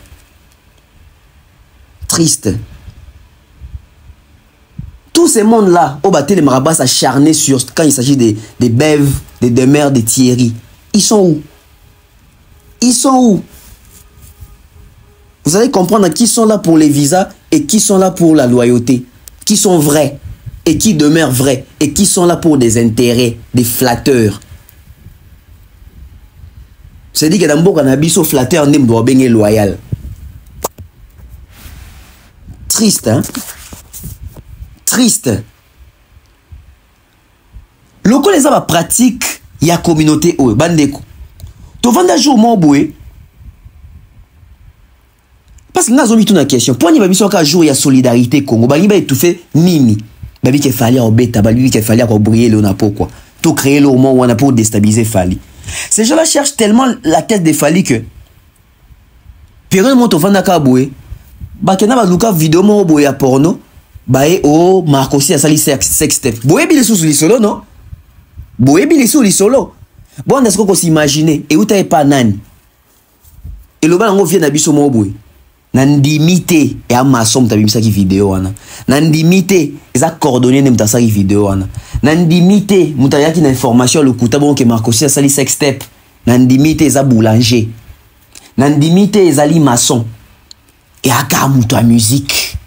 Tous ces mondes là au bâté les marabas s'acharner sur quand il s'agit des bèves, des demeures, des Thierry. Ils sont où? Vous allez comprendre qui sont là pour les visas et qui sont là pour la loyauté. Qui sont vrais et qui demeurent vrais et qui sont là pour des intérêts, des flatteurs. C'est-à-dire que dans beaucoup d'habits, flatteur n'est pas bien loyal. Triste, hein? Triste. Lorsque les hommes pratiquent, il y a communauté. Bandeko. Tu vends un jour mon boué. Parce que nous avons mis une question. Pour nous, il jour il y a solidarité Congo. Il y a tout fait nini. Il qu'il fallait en bêta, il qu'il fallait en briller le pourquoi. Tout créer le moment où on a pour déstabiliser Fali. Ces gens-là cherchent tellement la tête de Fali que. Pérez monte au Fandaka boué. Bakena ba luka vidéo mo boué à porno. Bae o Marcosi a sali sextape. Boué bile sous li solo non? Boué bile sous li solo. Bon est-ce qu'on s'imagine et où t'as pas nani? Et le bal on vient d'abisso mo boué. Nandimité et à ma somme tabimisa qui vidéo wana. Nandimité eza coordonné ne mtasa qui vidéo wana. Nandimité mutaya qui na information le kuta bon que Marcosi a sali sextape. Nandimité eza boulanger. Nandimité ezali maçon. Et aka muto a musique.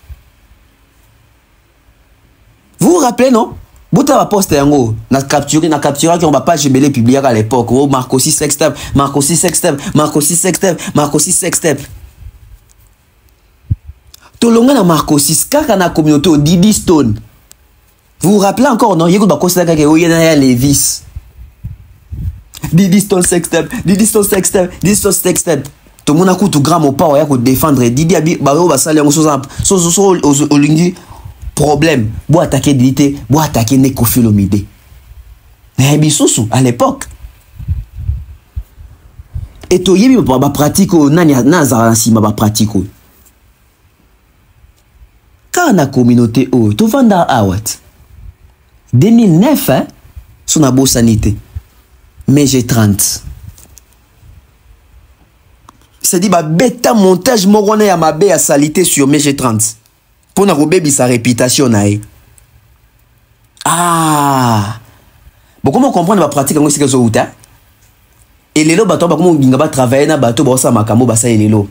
Vous vous rappelez non? Bouta va poster yango na capturer qui on va pas belé publier à l'époque. Oh Marcosi sextape. Tolonga na Marcosi kaka na communauté au Didi Stone. Vous vous rappelez encore non? Yego ba kosa kaka o yena Levis. Didi Stone sextape. Tout le monde a coup tout grand mon pas ya ko défendre Didi abi ba o ba sali yango so olingi problème. Bo attaquer Didi, bo attaquer Nekofi Olomide. Na bisusu à l'époque. Et to yebi ba pratique nani na za sima ba pratique. Quand la communauté tu vends à Awat 2009 hein son abo sanité mais j'ai 30 c'est dit bah bêta montage morone ya mabe à salité sur mais j'ai 30 pour na robebi sa réputation nae bon comment comprendre ma pratique en ce que ça et les lots bato ba comment nginga ba travailler na bato ba sa makambo ba sa lelo.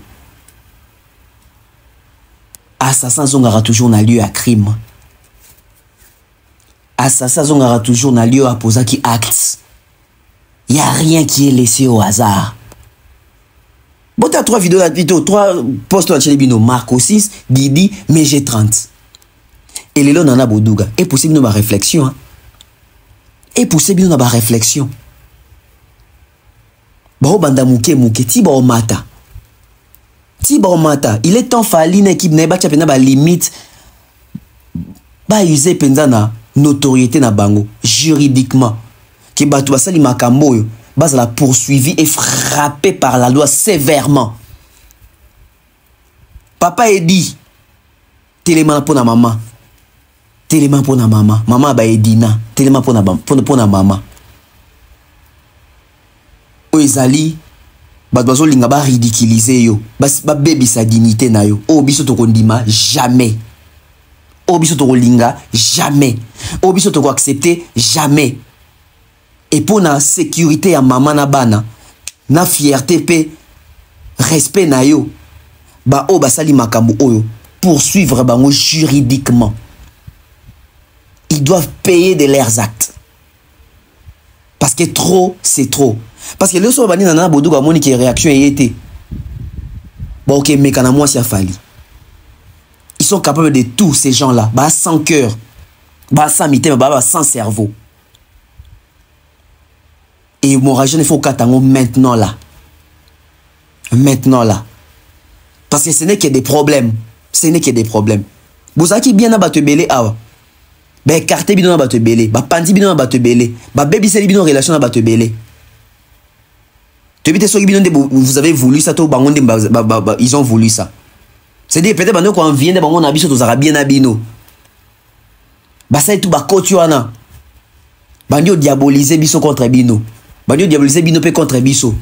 Assassin zongara toujours na lieu à crime. Assassin zongara toujours na lieu à poser qui acte. Il n'y a rien qui est laissé au hasard. Bon, tu as 3 vidéos, 3 posts à Chelebino, Marco 6, Didi, mais j'ai 30. Et les lots nana bodouga. Et possible nous ma réflexion. Hein? Et possible nous ma réflexion. Bon, banda mouke, tiba o mata. Il est temps Fali une équipe na ba chapena ba limite ba user penza na notoriété na bango juridiquement ki batu basali makambo yo base la poursuivi et frappé par la loi sévèrement. Papa Edi téléman pour na maman. Téléman pour na maman. Maman ba Edina téléman pour na maman. Oezali ba bazo linga ba ridiculiser yo ba baby sa dignité na yo o biso to kondima jamais o biso to linga jamais o biso to accepter jamais et pour na sécurité ya maman na bana na fierté pe respect na yo ba o basali makambo oyo poursuivre bango juridiquement. Ils doivent payer de leurs actes. Parce que trop, c'est trop. Parce que le soir, bani nana bodou ga moni qui réaction y était. Bon ok, mais kana moi ça fali. Ils sont capables de tout ces gens-là. Bah sans cœur, bah sans mité, bah sans cerveau. Et mon ragin il faut katango maintenant là. Maintenant là. Parce que ce n'est que des problèmes. Ce n'est que des problèmes. Vous avez bien abattu belé awa. Ba écarté bino abattu belé. Ba pandi bino abattu belé. Ba baby seli bino relation abattu belé. Tu sais vous avez voulu ça, ils ont voulu ça. C'est-à-dire peut-être quand on vient de on a aux Arabiens abino. Bah ça tout ba kotuana. Banyo diaboliser biso contre bino. Banyo diaboliser bino pe contre biso.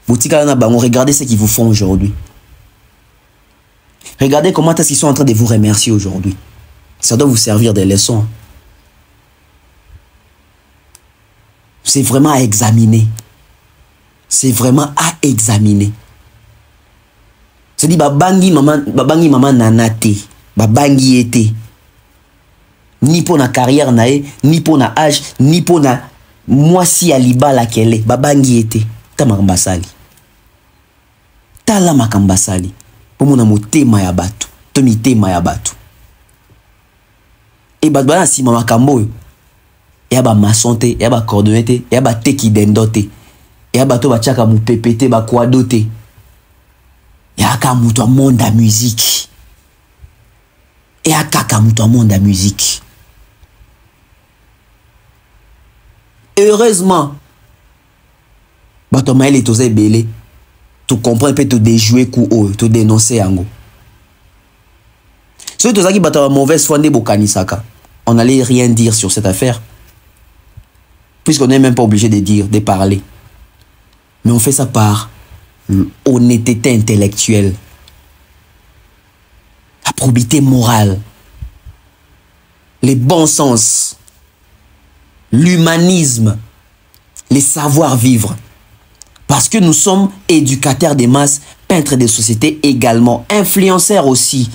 Regardez ce qu'ils vous font aujourd'hui. Regardez comment est-ce qu'ils sont en train de vous remercier aujourd'hui. Ça doit vous servir des leçons. C'est vraiment à examiner. C'est vraiment à examiner. C'est dit babangi maman nanate, babangi été. Ni pour na carrière nae, ni pour na âge, ni pour na moi si aliba la kele, babangi été. Ta makambasali. Ta la makambasali. Pour mon motema ya batu, to mitema ya batu. Et bana si mama kambo. Yaba masonte, yaba coordonné, yaba teki dendote. Yaba to bachaka mu pepete ba kwadote. Yaka muto monde à musique. Yaka muto monde à musique. Heureusement, bato maël est osé belé. Tu comprends peut te déjouer coup ou te dénoncer ango. Ceux qui ont bato mauvaise foi ne bokanisaka. On n'allait rien dire sur cette affaire. Puisqu'on n'est même pas obligé de dire, de parler. Mais on fait ça par honnêteté intellectuelle, la probité morale, le bon sens, l'humanisme, les savoir-vivre. Parce que nous sommes éducateurs des masses, peintres des sociétés également, influenceurs aussi.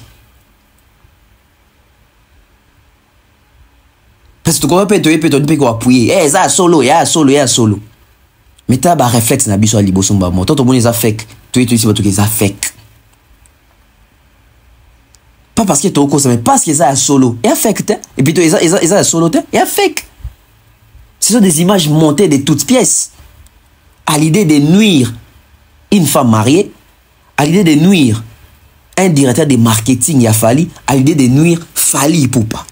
Parce que tu comprends pas, tu peux appuyer. Eh, ça solo, ya solo. Mais tu as un réflexe na biso alibo somba mo. Tant tout le monde est fake. Tu es ici, tu es fake. Pas parce que tu es au cause, mais parce que ça est solo. Et fake, et puis tu es solo, et fake. Ce sont des images montées de toutes pièces. À l'idée de nuire une femme mariée, à l'idée de nuire un directeur de marketing Yafali, à l'idée de nuire Fali Poupa.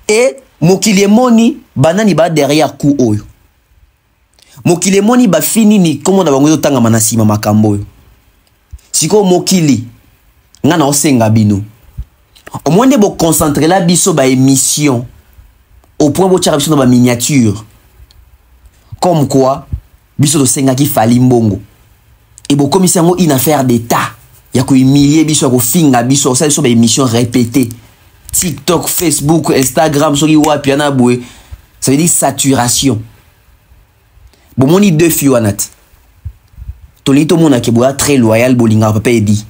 Et mokili moni banani ba derrière coup oyo. Mokili moni ba fini ni comme on a bango tanga manasima makambo yo. Siko mokili ngana osenga bino. Au moins de bo concentrer la biso ba émission au point bo tchara biso na ba miniature. Comme quoi biso do senga ki fali mbongo. Et bo commissaire ngo une affaire d'état. Ya ko humilier biso ko finga biso ça so ba émission répétée. TikTok, Facebook, Instagram, ça veut dire saturation. Bon, mon deux filles, Anat. Tolito mon akeboa très loyal, bolinga papa dit.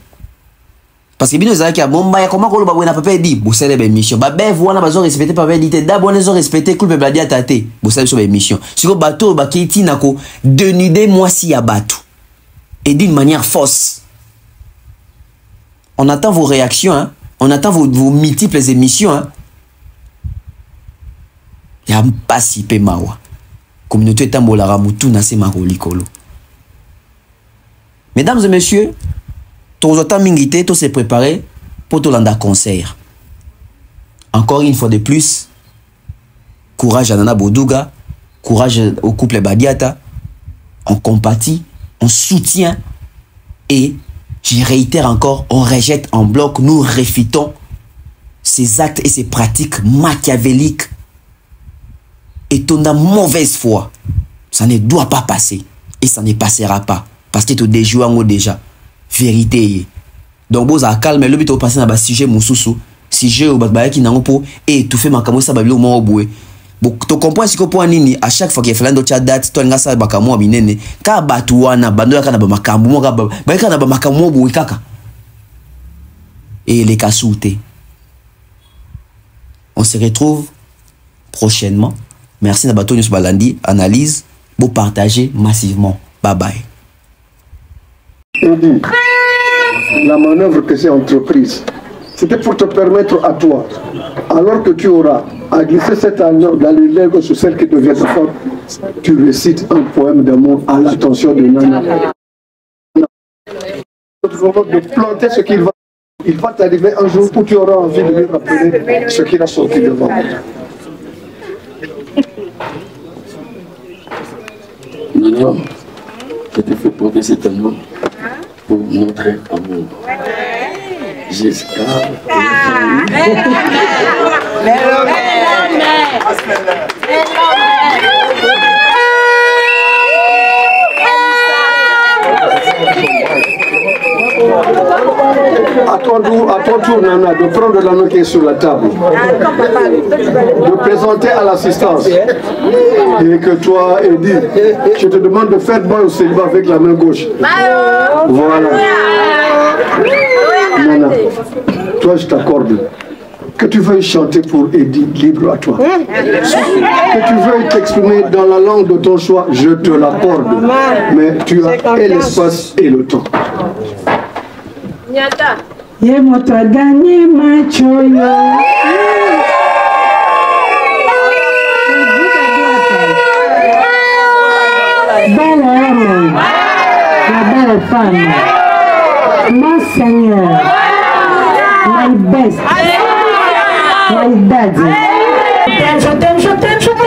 Parce que bien nous avons bon bah comment qu'on le papa dit. Vous savez la mission. Bah ben voilà besoin respecter papa dit. D'abord les ont respecté cool peuple dia taté. Vous savez sur la mission. Si vous bateau bah kiti nako denuder moi si à bateau. Et d'une manière fausse. On attend vos réactions hein. On attend vos multiples émissions. Hein. Ya mpasi pe mawa. Communauté tambolara mutu na se marolikolo. Mesdames et messieurs, tous autant mingité, tous se préparer pour tout l'anda concert. Encore une fois de plus, courage à Nana Bodouga, courage au couple Badiata. On compatit, on soutient et je réitère encore, on rejette en bloc, nous réfutons ces actes et ces pratiques machiavéliques et ton mauvaise foi. Ça ne doit pas passer et ça ne passera pas parce que tu déjoues déjà. Vérité. Donc, vous avez calme, le but de passer dans le sujet Moussoussou, si je au batbaya qui nango pour étouffer makambo ça babilo mo oboué. Bon, tu comprends ce que pour nini à chaque fois qu'il fait l'ando date toi nga ça makambo binene ka batu wana bando kana ba makambo mo ba kana ba makambo oboué kaka. Et les cas soutés. On se retrouve prochainement. Merci Nabato News Balandi. Analyse, pour partager massivement. Bye bye. Eddie, la manœuvre que j'ai entreprise, c'était pour te permettre à toi, alors que tu auras à glisser cette anneau dans les lèvres sur celle qui devient ta femme, tu récites un poème d'amour à l'attention de Nana. De planter ce qu'il va. Il va t'arriver un jour où tu auras envie de lui rappeler ce qu'il a sorti devant. Non, je te fais porter cet anneau pour montrer amour. J'escale. À ton tour, Nana, de prendre l'anneau qui est sur la table, de présenter à l'assistance, et que toi, Eddie, je te demande de faire boy au célibat avec la main gauche. Voilà. Nana, toi, je t'accorde. Que tu veuilles chanter pour Eddie, libre à toi. Que tu veuilles t'exprimer dans la langue de ton choix, je te l'accorde. Mais tu as et l'espace et le temps. Ye moto a gagné macho yo. Belle homme, la belle femme, mon Seigneur, my best, my daddy. Je t'aime, je t'aime, je t'aime.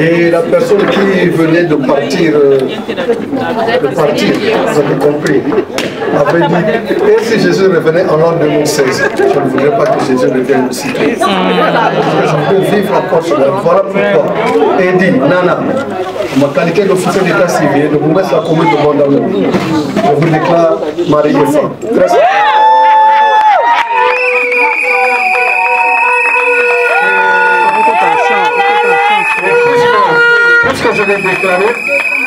Et la personne qui venait de partir, vous avez compris, avait dit, et si Jésus revenait en l'an 2016, je ne voudrais pas que Jésus revienne aussi. Je peux vivre encore cela. Voilà pourquoi. Et dit, Nana, ma qualité d'officier d'état civil, de vous mettre la commune de Bandamou, je vous déclare marié femme. Puisque je l'ai déclaré,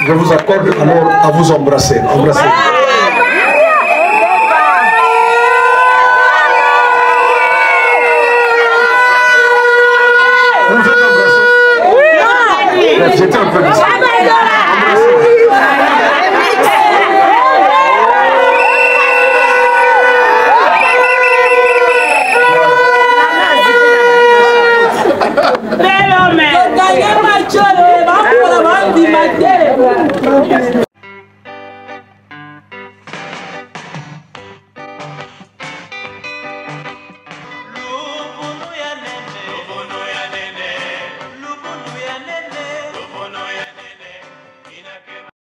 je vous accorde alors à vous embrasser. Embrassez. Vous êtes embrassés? J'étais un peu discret. Pero me